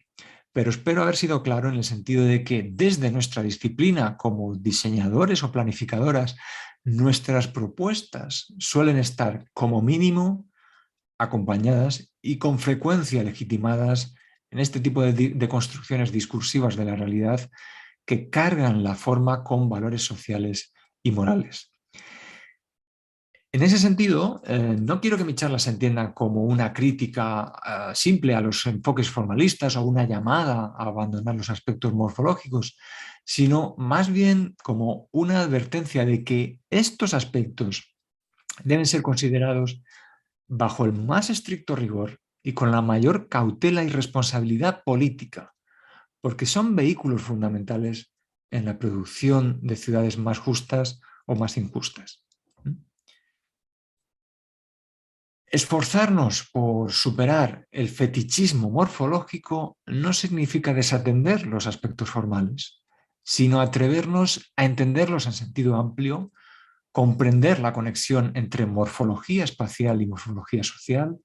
pero espero haber sido claro en el sentido de que desde nuestra disciplina como diseñadores o planificadoras, nuestras propuestas suelen estar como mínimo acompañadas y con frecuencia legitimadas en este tipo de construcciones discursivas de la realidad que cargan la forma con valores sociales y morales. En ese sentido, no quiero que mi charla se entienda como una crítica simple a los enfoques formalistas o una llamada a abandonar los aspectos morfológicos, sino más bien como una advertencia de que estos aspectos deben ser considerados bajo el más estricto rigor y con la mayor cautela y responsabilidad política, porque son vehículos fundamentales en la producción de ciudades más justas o más injustas. Esforzarnos por superar el fetichismo morfológico no significa desatender los aspectos formales, sino atrevernos a entenderlos en sentido amplio, comprender la conexión entre morfología espacial y morfología social,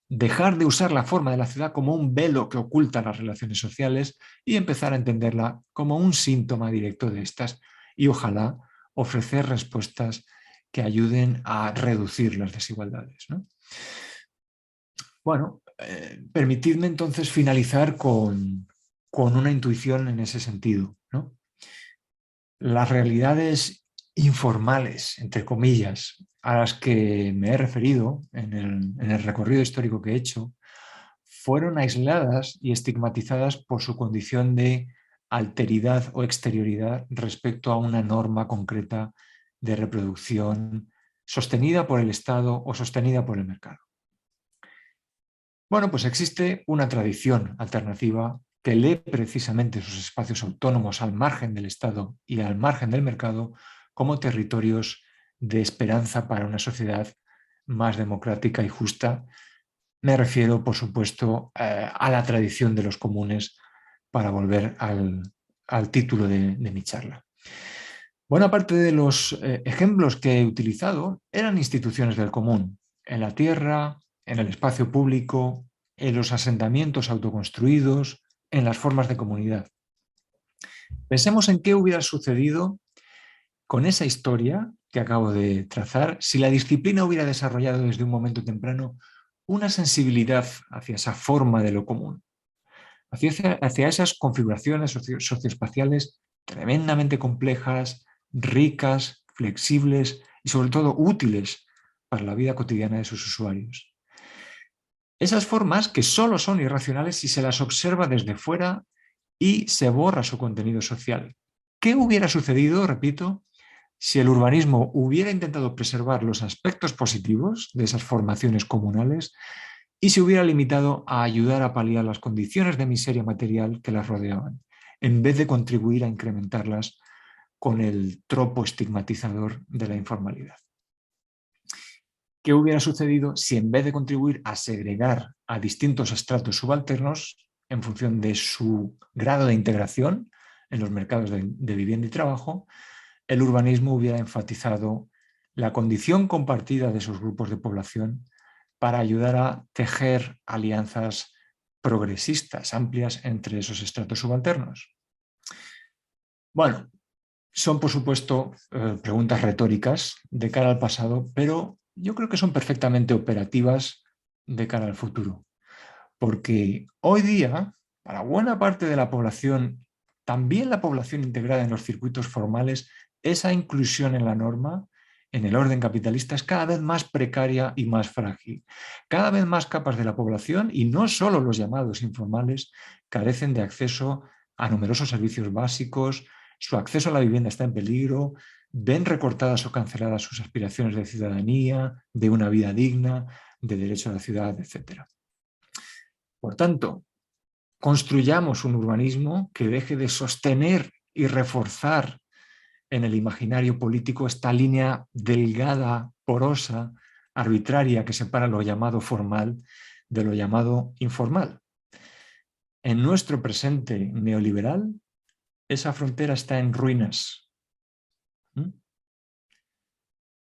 dejar de usar la forma de la ciudad como un velo que oculta las relaciones sociales y empezar a entenderla como un síntoma directo de estas y ojalá ofrecer respuestas que ayuden a reducir las desigualdades, ¿no? Bueno, permitidme entonces finalizar con una intuición en ese sentido, ¿no? Las realidades informales, entre comillas, a las que me he referido en el recorrido histórico que he hecho, fueron aisladas y estigmatizadas por su condición de alteridad o exterioridad respecto a una norma concreta de reproducción sostenida por el Estado o sostenida por el mercado. Bueno, pues existe una tradición alternativa que lee precisamente sus espacios autónomos al margen del Estado y al margen del mercado como territorios de esperanza para una sociedad más democrática y justa. Me refiero, por supuesto, a la tradición de los comunes, para volver al título de mi charla. Buena parte de los ejemplos que he utilizado eran instituciones del común, en la tierra, en el espacio público, en los asentamientos autoconstruidos, en las formas de comunidad. Pensemos en qué hubiera sucedido con esa historia que acabo de trazar si la disciplina hubiera desarrollado desde un momento temprano una sensibilidad hacia esa forma de lo común, hacia esas configuraciones socioespaciales tremendamente complejas, ricas, flexibles y sobre todo útiles para la vida cotidiana de sus usuarios. Esas formas que solo son irracionales si se las observa desde fuera y se borra su contenido social. ¿Qué hubiera sucedido, repito, si el urbanismo hubiera intentado preservar los aspectos positivos de esas formaciones comunales y se hubiera limitado a ayudar a paliar las condiciones de miseria material que las rodeaban, en vez de contribuir a incrementarlas con el tropo estigmatizador de la informalidad? ¿Qué hubiera sucedido si en vez de contribuir a segregar a distintos estratos subalternos en función de su grado de integración en los mercados de vivienda y trabajo, el urbanismo hubiera enfatizado la condición compartida de esos grupos de población para ayudar a tejer alianzas progresistas amplias entre esos estratos subalternos? Bueno, Son, por supuesto, preguntas retóricas de cara al pasado, pero yo creo que son perfectamente operativas de cara al futuro. Porque hoy día, para buena parte de la población, también la población integrada en los circuitos formales, esa inclusión en la norma, en el orden capitalista, es cada vez más precaria y más frágil. Cada vez más capas de la población, y no solo los llamados informales, carecen de acceso a numerosos servicios básicos, su acceso a la vivienda está en peligro, ven recortadas o canceladas sus aspiraciones de ciudadanía, de una vida digna, de derecho a la ciudad, etc. Por tanto, construyamos un urbanismo que deje de sostener y reforzar en el imaginario político esta línea delgada, porosa, arbitraria que separa lo llamado formal de lo llamado informal. En nuestro presente neoliberal, esa frontera está en ruinas.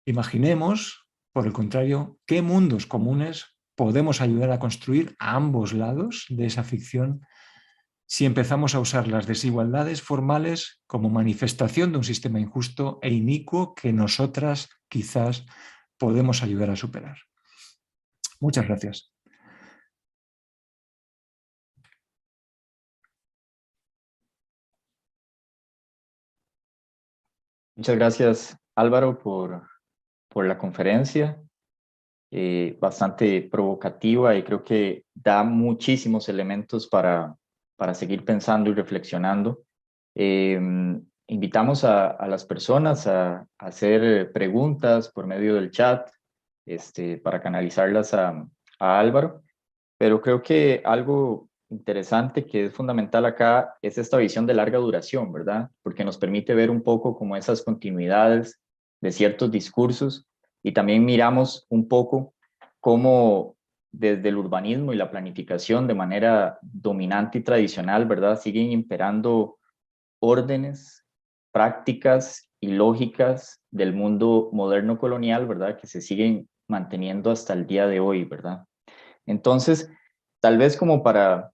Imaginemos, por el contrario, qué mundos comunes podemos ayudar a construir a ambos lados de esa ficción si empezamos a usar las desigualdades formales como manifestación de un sistema injusto e inicuo que nosotras quizás podemos ayudar a superar. Muchas gracias. Muchas gracias, Álvaro, por la conferencia. Bastante provocativa y creo que da muchísimos elementos para seguir pensando y reflexionando. Eh, Invitamos a las personas a hacer preguntas por medio del chat para canalizarlas a Álvaro, pero creo que algo interesante que es fundamental acá es esta visión de larga duración, ¿verdad? Porque nos permite ver un poco como esas continuidades de ciertos discursos y también miramos un poco cómo desde el urbanismo y la planificación de manera dominante y tradicional, ¿verdad? Siguen imperando órdenes, prácticas y lógicas del mundo moderno colonial, ¿verdad? Que se siguen manteniendo hasta el día de hoy, ¿verdad? Entonces, tal vez como para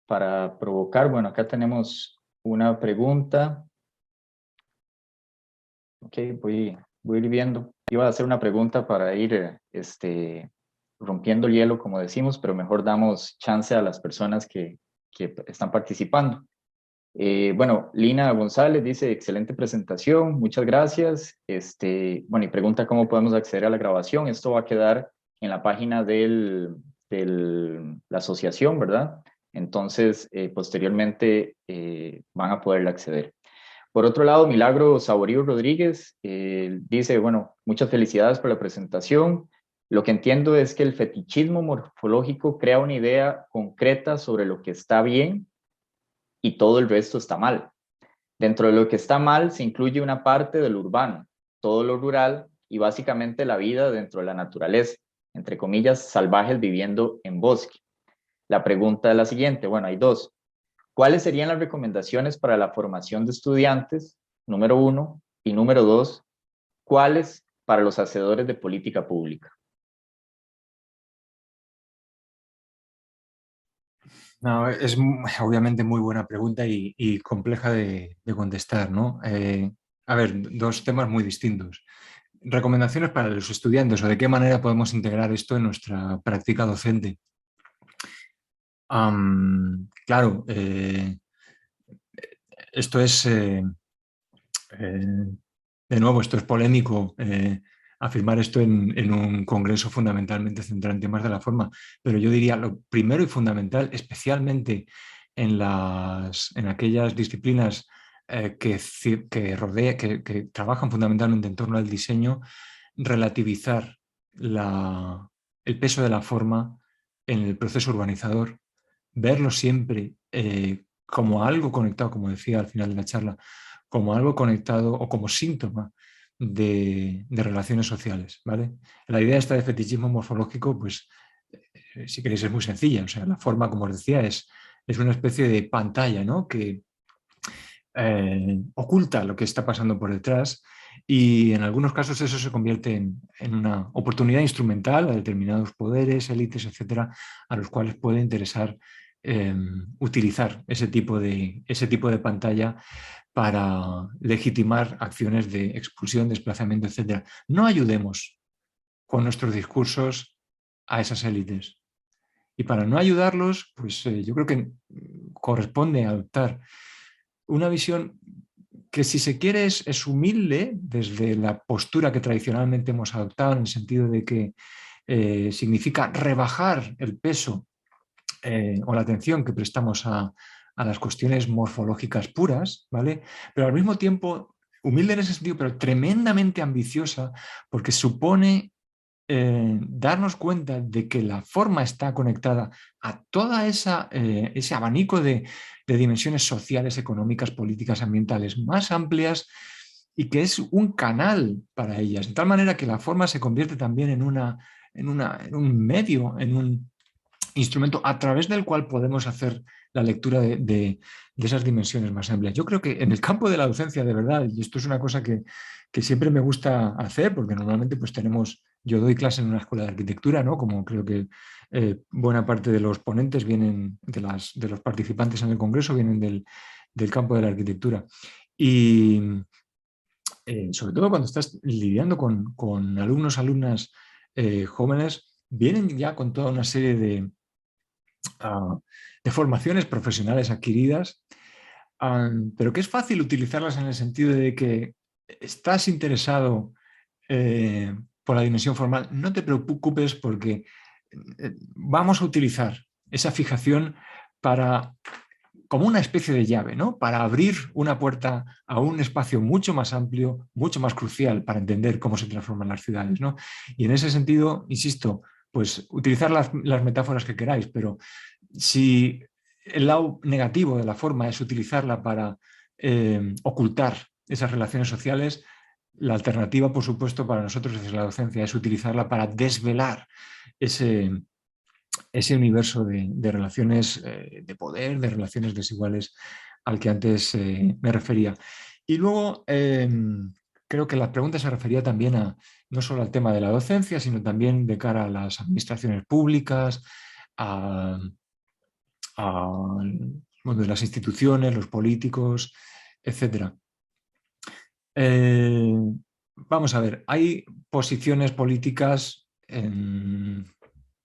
provocar, bueno, acá tenemos una pregunta. Ok, voy a ir viendo. Iba a hacer una pregunta para ir rompiendo el hielo, como decimos, pero mejor damos chance a las personas que están participando. Bueno, Lina González dice, excelente presentación, muchas gracias. Bueno, y pregunta cómo podemos acceder a la grabación. Esto va a quedar en la página de la asociación, ¿verdad? Entonces, posteriormente van a poder acceder. Por otro lado, Milagro Saborío Rodríguez dice, bueno, muchas felicidades por la presentación. Lo que entiendo es que el fetichismo morfológico crea una idea concreta sobre lo que está bien y todo el resto está mal. Dentro de lo que está mal se incluye una parte del urbano, todo lo rural y básicamente la vida dentro de la naturaleza, entre comillas, salvajes viviendo en bosque. La pregunta es la siguiente, bueno, hay dos. ¿Cuáles serían las recomendaciones para la formación de estudiantes? Número uno. Y número dos, ¿cuáles para los hacedores de política pública? No, es obviamente muy buena pregunta y compleja de contestar, ¿no? A ver, dos temas muy distintos. Recomendaciones para los estudiantes o de qué manera podemos integrar esto en nuestra práctica docente. Claro, esto es, de nuevo, esto es polémico, afirmar esto en un congreso fundamentalmente centrado en temas de la forma, pero yo diría lo primero y fundamental, especialmente en aquellas disciplinas que trabajan fundamentalmente en torno al diseño, relativizar el peso de la forma en el proceso urbanizador, verlo siempre como algo conectado, como decía al final de la charla, como algo conectado o como síntoma de relaciones sociales, ¿vale? La idea esta de fetichismo morfológico, pues, si queréis, es muy sencilla. O sea, la forma, como os decía, es una especie de pantalla, ¿no? Que oculta lo que está pasando por detrás y en algunos casos eso se convierte en una oportunidad instrumental a determinados poderes, élites, etcétera, a los cuales puede interesar utilizar ese tipo de pantalla para legitimar acciones de expulsión, desplazamiento, etc. No ayudemos con nuestros discursos a esas élites. Y para no ayudarlos, pues yo creo que corresponde adoptar una visión que, si se quiere, es humilde desde la postura que tradicionalmente hemos adoptado, en el sentido de que significa rebajar el peso o la atención que prestamos a las cuestiones morfológicas puras, ¿vale? Pero al mismo tiempo, humilde en ese sentido, pero tremendamente ambiciosa, porque supone darnos cuenta de que la forma está conectada a toda ese abanico de dimensiones sociales, económicas, políticas, ambientales más amplias, y que es un canal para ellas, de tal manera que la forma se convierte también en un medio, en un instrumento a través del cual podemos hacer la lectura de esas dimensiones más amplias. Yo creo que en el campo de la docencia, de verdad, y esto es una cosa que siempre me gusta hacer, porque normalmente pues yo doy clase en una escuela de arquitectura, ¿no? Como creo que buena parte de los ponentes vienen, de los participantes en el congreso, vienen del campo de la arquitectura. Y sobre todo cuando estás lidiando con alumnos, alumnas jóvenes, vienen ya con toda una serie de formaciones profesionales adquiridas, pero que es fácil utilizarlas en el sentido de que estás interesado por la dimensión formal. No te preocupes, porque vamos a utilizar esa fijación como una especie de llave, ¿no? Para abrir una puerta a un espacio mucho más amplio, mucho más crucial para entender cómo se transforman las ciudades, ¿no? Y en ese sentido, insisto, pues utilizar las metáforas que queráis, pero si el lado negativo de la forma es utilizarla para ocultar esas relaciones sociales, la alternativa, por supuesto, para nosotros desde la docencia es utilizarla para desvelar ese universo de relaciones de poder, de relaciones desiguales al que antes me refería. Y luego creo que la pregunta se refería también no solo al tema de la docencia, sino también de cara a las administraciones públicas, bueno, de las instituciones, los políticos, etc. Vamos a ver, hay posiciones políticas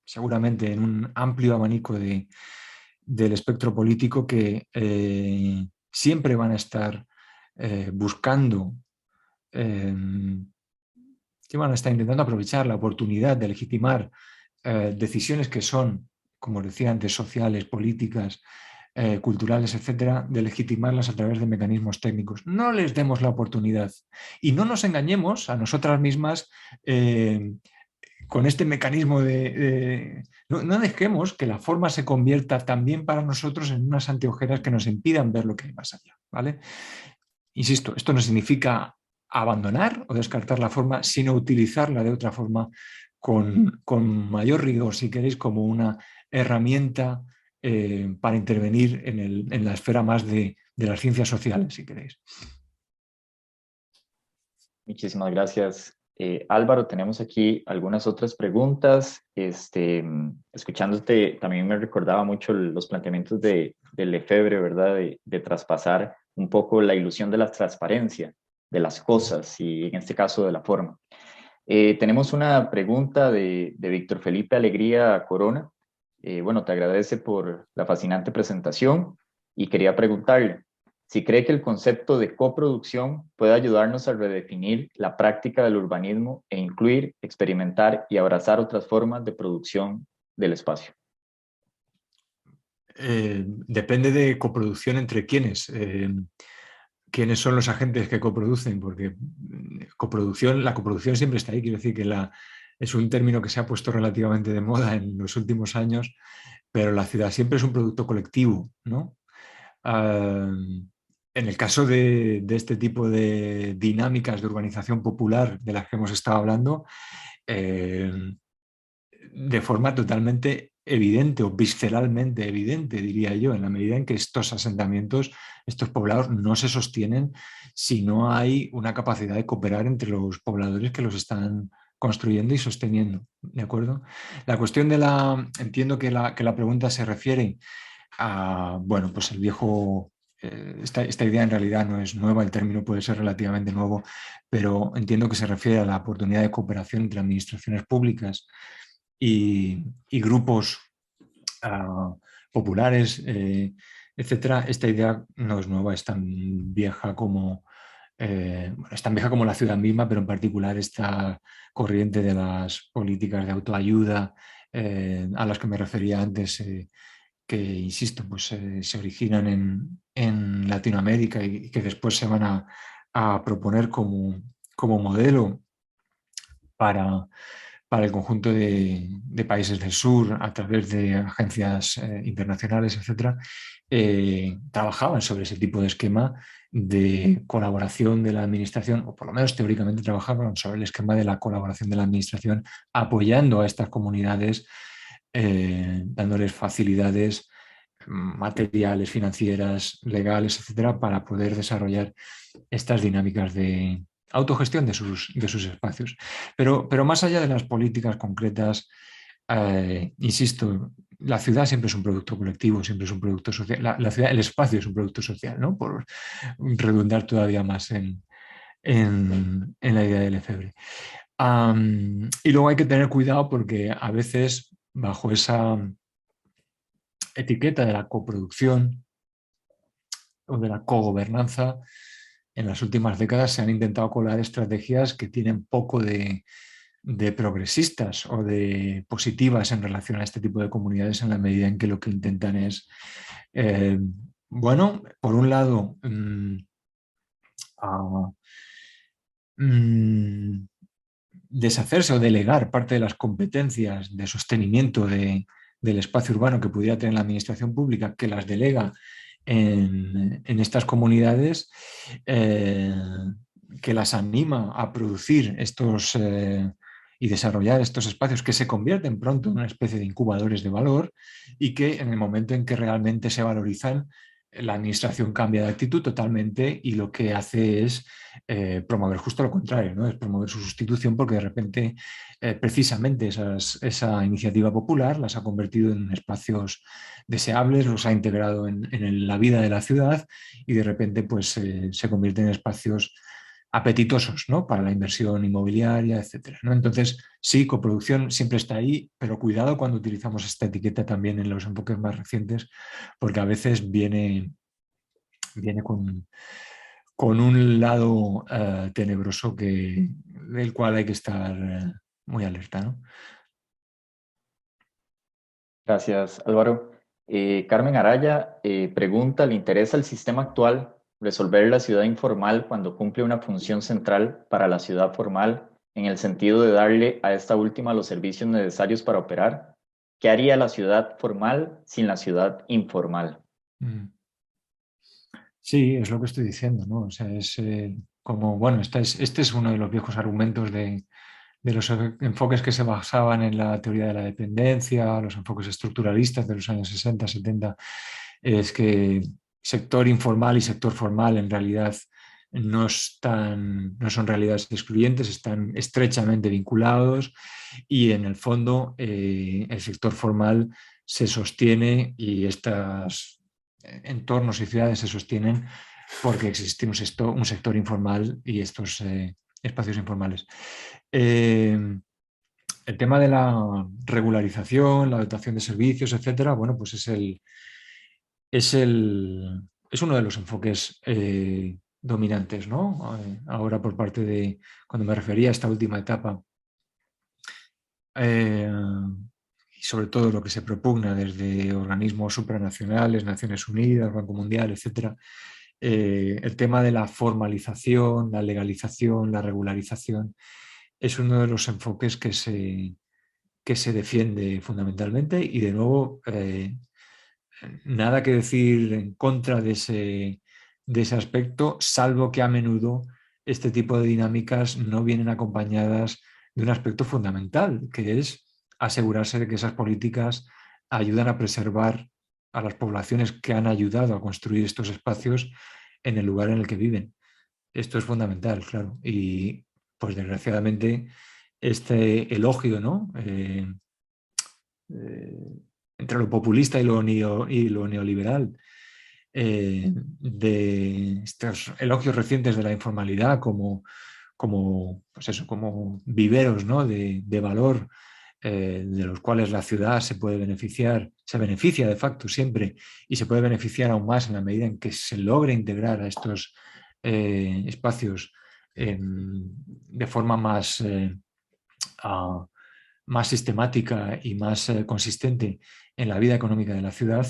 seguramente en un amplio abanico del espectro político que siempre van a estar buscando, que van a estar intentando aprovechar la oportunidad de legitimar decisiones que son, como decía antes, sociales, políticas, culturales, etcétera, de legitimarlas a través de mecanismos técnicos. No les demos la oportunidad y no nos engañemos a nosotras mismas con este mecanismo no dejemos que la forma se convierta también para nosotros en unas anteojeras que nos impidan ver lo que hay más allá, ¿vale? Insisto, esto no significa abandonar o descartar la forma, sino utilizarla de otra forma con mayor rigor, si queréis, como una herramienta para intervenir en la esfera más de las ciencias sociales, si queréis. Muchísimas gracias, Álvaro. Tenemos aquí algunas otras preguntas. Escuchándote, también me recordaba mucho los planteamientos de Lefebvre, ¿verdad? De traspasar un poco la ilusión de la transparencia de las cosas y en este caso de la forma. Tenemos una pregunta de Víctor Felipe Alegría Corona. Bueno, te agradece por la fascinante presentación y quería preguntarle si cree que el concepto de coproducción puede ayudarnos a redefinir la práctica del urbanismo e incluir, experimentar y abrazar otras formas de producción del espacio. Depende de coproducción entre quiénes. ¿Quiénes son los agentes que coproducen? Porque la coproducción siempre está ahí. Quiero decir que es un término que se ha puesto relativamente de moda en los últimos años, pero la ciudad siempre es un producto colectivo, ¿no? En el caso de este tipo de dinámicas de urbanización popular de las que hemos estado hablando, de forma totalmente evidente o visceralmente evidente, diría yo, en la medida en que estos asentamientos, estos poblados no se sostienen si no hay una capacidad de cooperar entre los pobladores que los están construyendo y sosteniendo, ¿de acuerdo? La cuestión entiendo que la pregunta se refiere bueno, pues el viejo, esta idea en realidad no es nueva, el término puede ser relativamente nuevo, pero entiendo que se refiere a la oportunidad de cooperación entre administraciones públicas y grupos populares, etcétera. Esta idea no es nueva, es tan vieja como, es tan vieja como la ciudad misma, pero en particular esta corriente de las políticas de autoayuda a las que me refería antes, que, insisto, pues se originan en Latinoamérica y que después se van a proponer como modelo para, para el conjunto de países del sur a través de agencias internacionales, etcétera, trabajaban sobre ese tipo de esquema de colaboración de la administración, o por lo menos teóricamente trabajaban sobre el esquema de la colaboración de la administración, apoyando a estas comunidades, dándoles facilidades materiales, financieras, legales, etcétera, para poder desarrollar estas dinámicas de autogestión de sus espacios. Pero más allá de las políticas concretas, insisto, la ciudad siempre es un producto colectivo, siempre es un producto social. La ciudad, el espacio es un producto social, ¿no? Por redundar todavía más en la idea del Lefebvre. Y luego hay que tener cuidado porque a veces bajo esa etiqueta de la coproducción o de la cogobernanza, en las últimas décadas se han intentado colar estrategias que tienen poco de progresistas o de positivas en relación a este tipo de comunidades, en la medida en que lo que intentan es, eh, bueno, por un lado, a, mm, deshacerse o delegar parte de las competencias de sostenimiento del espacio urbano que pudiera tener la administración pública, que las delega en estas comunidades, que las anima a producir estos y desarrollar estos espacios que se convierten pronto en una especie de incubadores de valor y que en el momento en que realmente se valorizan, la administración cambia de actitud totalmente y lo que hace es promover justo lo contrario, ¿no? Es promover su sustitución porque de repente precisamente esa iniciativa popular las ha convertido en espacios deseables, los ha integrado en la vida de la ciudad y de repente pues se convierten en espacios apetitosos, ¿no? Para la inversión inmobiliaria, etcétera, ¿no? Entonces, sí, coproducción siempre está ahí, pero cuidado cuando utilizamos esta etiqueta también en los enfoques más recientes, porque a veces viene con un lado tenebroso del cual hay que estar muy alerta, ¿no? Gracias, Álvaro. Carmen Araya pregunta, ¿le interesa el sistema actual resolver la ciudad informal cuando cumple una función central para la ciudad formal en el sentido de darle a esta última los servicios necesarios para operar? ¿Qué haría la ciudad formal sin la ciudad informal? Mm. Sí, es lo que estoy diciendo, ¿no? O sea, es como, bueno, este es uno de los viejos argumentos de los enfoques que se basaban en la teoría de la dependencia, los enfoques estructuralistas de los años 60, 70, es que sector informal y sector formal en realidad no son realidades excluyentes, están estrechamente vinculados y en el fondo el sector formal se sostiene y estos entornos y ciudades se sostienen porque existe un sector informal y estos espacios informales. El tema de la regularización, la dotación de servicios, etcétera, bueno, pues es uno de los enfoques dominantes, ¿no? Ahora por parte de, cuando me refería a esta última etapa, eh, y sobre todo lo que se propugna desde organismos supranacionales, Naciones Unidas, Banco Mundial, etcétera, el tema de la formalización, la legalización, la regularización, es uno de los enfoques que se defiende fundamentalmente y de nuevo nada que decir en contra de ese aspecto, salvo que a menudo este tipo de dinámicas no vienen acompañadas de un aspecto fundamental, que es asegurarse de que esas políticas ayudan a preservar a las poblaciones que han ayudado a construir estos espacios en el lugar en el que viven. Esto es fundamental, claro. Y pues desgraciadamente este elogio, ¿no? entre lo populista y lo neoliberal, de estos elogios recientes de la informalidad pues eso, como viveros, ¿no? de valor, de los cuales la ciudad se puede beneficiar, se beneficia de facto siempre y se puede beneficiar aún más en la medida en que se logre integrar a estos espacios de forma más sistemática y más consistente en la vida económica de la ciudad.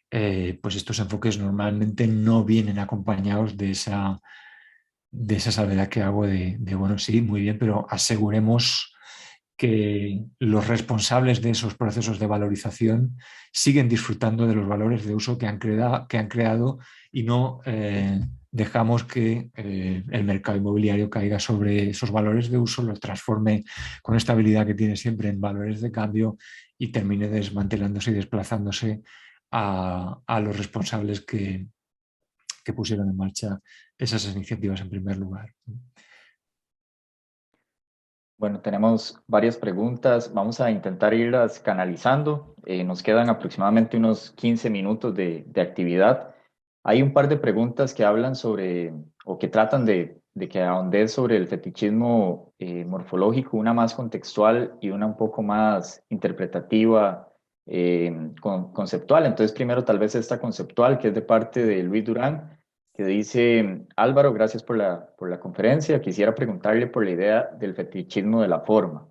Pues estos enfoques normalmente no vienen acompañados de esa salvedad que hago bueno, sí, muy bien, pero aseguremos que los responsables de esos procesos de valorización siguen disfrutando de los valores de uso que han creado y no dejamos que el mercado inmobiliario caiga sobre esos valores de uso, los transforme con esta habilidad que tiene siempre en valores de cambio y termine desmantelándose y desplazándose a los responsables que pusieron en marcha esas iniciativas en primer lugar. Bueno, tenemos varias preguntas. Vamos a intentar irlas canalizando. Nos quedan aproximadamente unos 15 minutos de actividad. Hay un par de preguntas que hablan sobre, o que tratan de que ahonde sobre el fetichismo morfológico, una más contextual y una un poco más interpretativa, conceptual. Entonces, primero tal vez esta conceptual, que es de parte de Luis Durán, que dice: Álvaro, gracias por la conferencia. Quisiera preguntarle por la idea del fetichismo de la forma.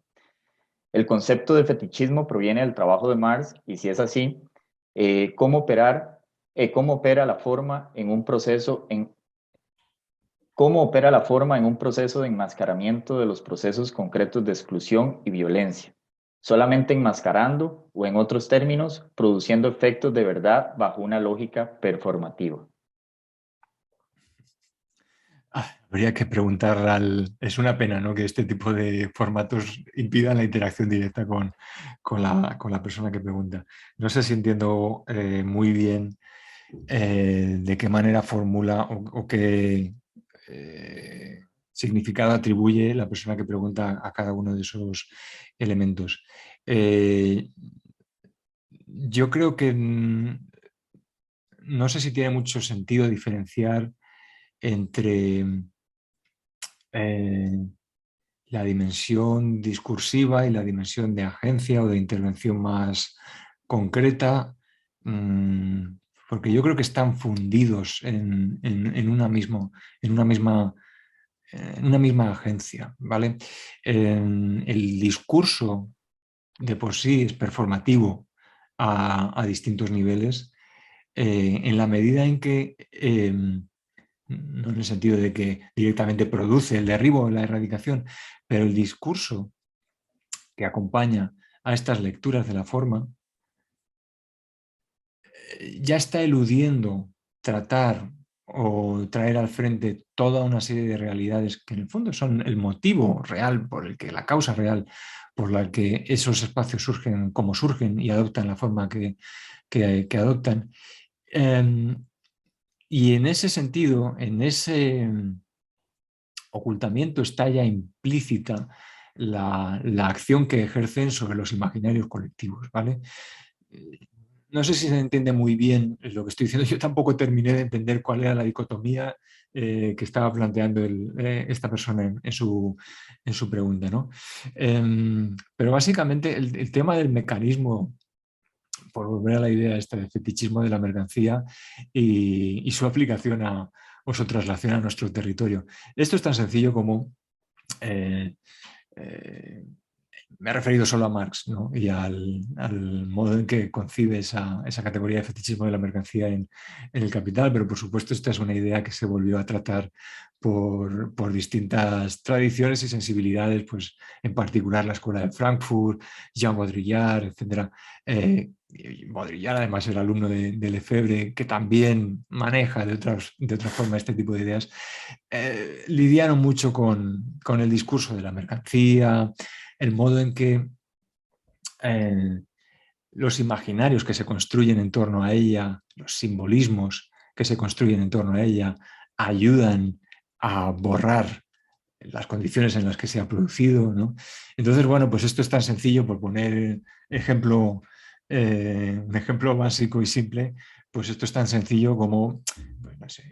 El concepto de fetichismo proviene del trabajo de Marx, y si es así, ¿cómo opera la forma en un proceso cómo opera la forma en un proceso de enmascaramiento de los procesos concretos de exclusión y violencia? Solamente enmascarando, o en otros términos, produciendo efectos de verdad bajo una lógica performativa. Habría que preguntar Es una pena, ¿no?, que este tipo de formatos impidan la interacción directa con la persona que pregunta. No sé si entiendo muy bien de qué manera formula o qué significado atribuye la persona que pregunta a cada uno de esos elementos. Yo creo que no sé si tiene mucho sentido diferenciar entre eh, la dimensión discursiva y la dimensión de agencia o de intervención más concreta, porque yo creo que están fundidos en una misma agencia, ¿vale? El discurso de por sí es performativo a distintos niveles, en la medida en que no en el sentido de que directamente produce el derribo o la erradicación, pero el discurso que acompaña a estas lecturas de la forma ya está eludiendo tratar o traer al frente toda una serie de realidades que en el fondo son el motivo real la causa real por la que esos espacios surgen como surgen y adoptan la forma que adoptan. Y en ese sentido, en ese ocultamiento está ya implícita la acción que ejercen sobre los imaginarios colectivos, ¿vale? No sé si se entiende muy bien lo que estoy diciendo. Yo tampoco terminé de entender cuál era la dicotomía que estaba planteando esta persona en su pregunta, ¿no? Pero básicamente el tema del mecanismo, por volver a la idea esta de fetichismo de la mercancía y su aplicación o su traslación a nuestro territorio. Esto es tan sencillo como eh, eh, me he referido solo a Marx, ¿no?, y al modo en que concibe esa categoría de fetichismo de la mercancía en el Capital, pero por supuesto esta es una idea que se volvió a tratar por distintas tradiciones y sensibilidades, pues en particular la Escuela de Frankfurt, Jean Baudrillard, etc. Baudrillard además era alumno de Lefebvre, que también maneja de otra forma este tipo de ideas. Lidiaron mucho con el discurso de la mercancía, el modo en que los imaginarios que se construyen en torno a ella, los simbolismos que se construyen en torno a ella, ayudan a borrar las condiciones en las que se ha producido, ¿no? Entonces, bueno, pues esto es tan sencillo, por poner ejemplo Un ejemplo básico y simple, pues esto es tan sencillo como, pues no sé,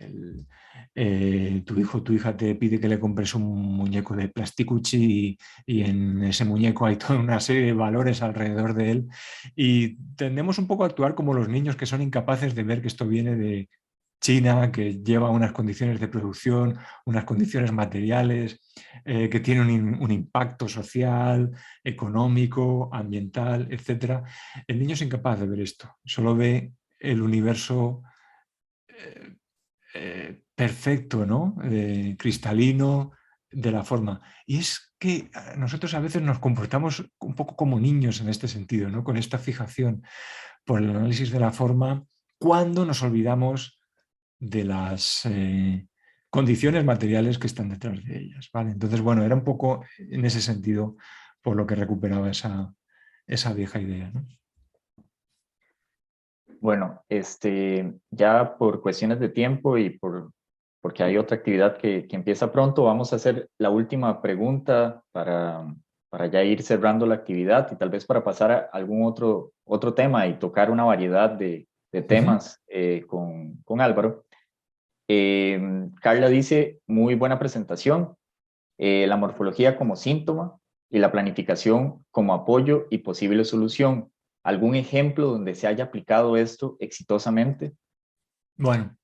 tu hijo o tu hija te pide que le compres un muñeco de plasticuchi y en ese muñeco hay toda una serie de valores alrededor de él y tendemos un poco a actuar como los niños que son incapaces de ver que esto viene de China, que lleva unas condiciones de producción, unas condiciones materiales, que tiene un impacto social, económico, ambiental, etcétera. El niño es incapaz de ver esto, solo ve el universo eh, perfecto, ¿no? Cristalino de la forma. Y es que nosotros a veces nos comportamos un poco como niños en este sentido, ¿no? Con esta fijación por el análisis de la forma cuando nos olvidamos de las condiciones materiales que están detrás de ellas, ¿vale? Entonces, bueno, era un poco en ese sentido por lo que recuperaba esa vieja idea, ¿no? Bueno, ya por cuestiones de tiempo y porque hay otra actividad que empieza pronto, vamos a hacer la última pregunta para ya ir cerrando la actividad y tal vez para pasar a algún otro tema y tocar una variedad de Uh -huh. temas con Álvaro. Carla dice, muy buena presentación, la morfología como síntoma y la planificación como apoyo y posible solución. ¿Algún ejemplo donde se haya aplicado esto exitosamente? Bueno,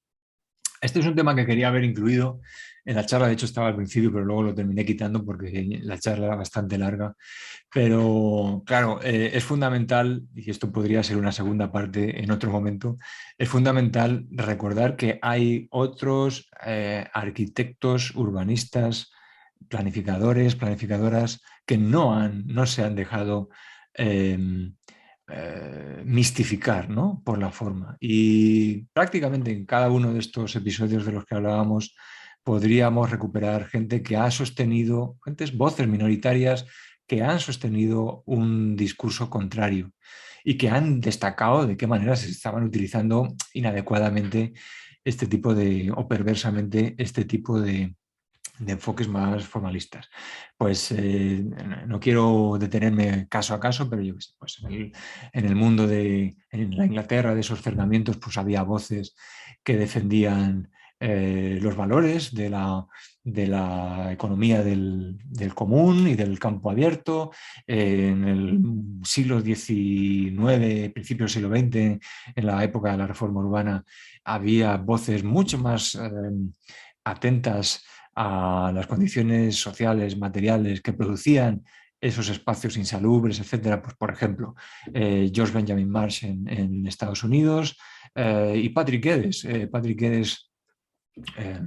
este es un tema que quería haber incluido en la charla, de hecho estaba al principio, pero luego lo terminé quitando porque la charla era bastante larga. Pero claro, es fundamental, y esto podría ser una segunda parte en otro momento, es fundamental recordar que hay otros arquitectos, urbanistas, planificadores, planificadoras que no se han dejado eh, mistificar, ¿no? Por la forma. Y prácticamente en cada uno de estos episodios de los que hablábamos podríamos recuperar gente que ha sostenido, antes voces minoritarias que han sostenido un discurso contrario y que han destacado de qué manera se estaban utilizando inadecuadamente este tipo de, o perversamente, este tipo de enfoques más formalistas. Pues no quiero detenerme caso a caso, pero yo qué sé, pues en el mundo de en la Inglaterra de esos cercamientos, pues había voces que defendían los valores de la economía del común y del campo abierto. En el siglo XIX, principios del siglo XX, en la época de la reforma urbana, había voces mucho más atentas a las condiciones sociales, materiales que producían esos espacios insalubres, etcétera. Pues, por ejemplo, George Benjamin Marsh en Estados Unidos y Patrick Geddes. Patrick Geddes, eh,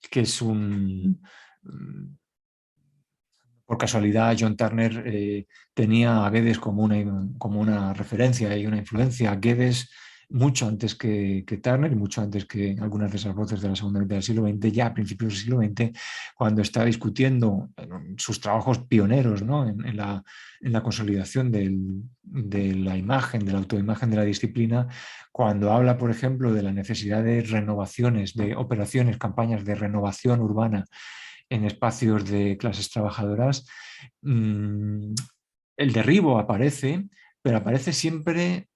que es un... Por casualidad, John Turner tenía a Geddes como una referencia y una influencia. Geddes, mucho antes que Turner y mucho antes que algunas de esas voces de la segunda mitad del siglo XX, ya a principios del siglo XX, cuando está discutiendo sus trabajos pioneros, ¿no? En la consolidación de la imagen, de la autoimagen de la disciplina, cuando habla, por ejemplo, de la necesidad de renovaciones, de operaciones, campañas de renovación urbana en espacios de clases trabajadoras, mmm, el derribo aparece, pero aparece siempre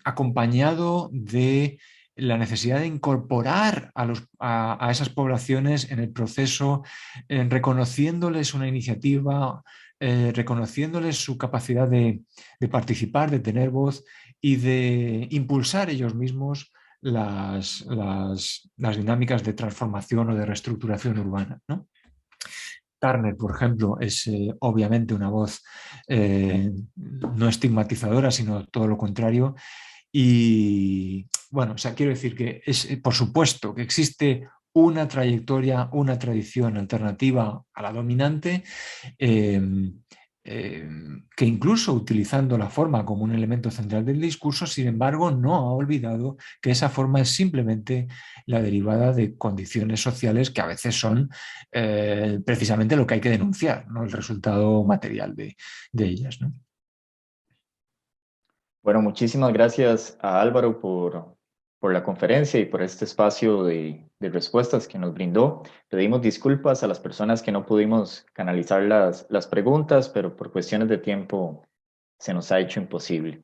acompañado de la necesidad de incorporar a esas poblaciones en el proceso, reconociéndoles una iniciativa, reconociéndoles su capacidad de participar, de tener voz y de impulsar ellos mismos las dinámicas de transformación o de reestructuración urbana, ¿no? Turner, por ejemplo, es obviamente una voz no estigmatizadora, sino todo lo contrario. Y bueno, o sea, quiero decir que es, por supuesto, que existe una trayectoria, una tradición alternativa a la dominante, eh, eh, que incluso utilizando la forma como un elemento central del discurso, sin embargo, no ha olvidado que esa forma es simplemente la derivada de condiciones sociales que a veces son precisamente lo que hay que denunciar, ¿no? El resultado material de ellas, ¿no? Bueno, muchísimas gracias a Álvaro por la conferencia y por este espacio de respuestas que nos brindó. Pedimos disculpas a las personas que no pudimos canalizar las preguntas, pero por cuestiones de tiempo se nos ha hecho imposible.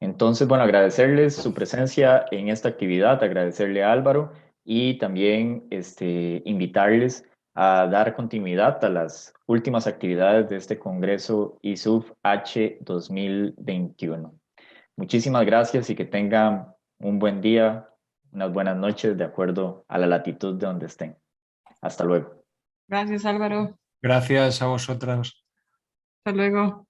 Entonces, bueno, agradecerles su presencia en esta actividad, agradecerle a Álvaro y también invitarles a dar continuidad a las últimas actividades de este Congreso ISUF H 2021. Muchísimas gracias y que tengan un buen día, unas buenas noches de acuerdo a la latitud de donde estén. Hasta luego. Gracias, Álvaro. Gracias a vosotras. Hasta luego.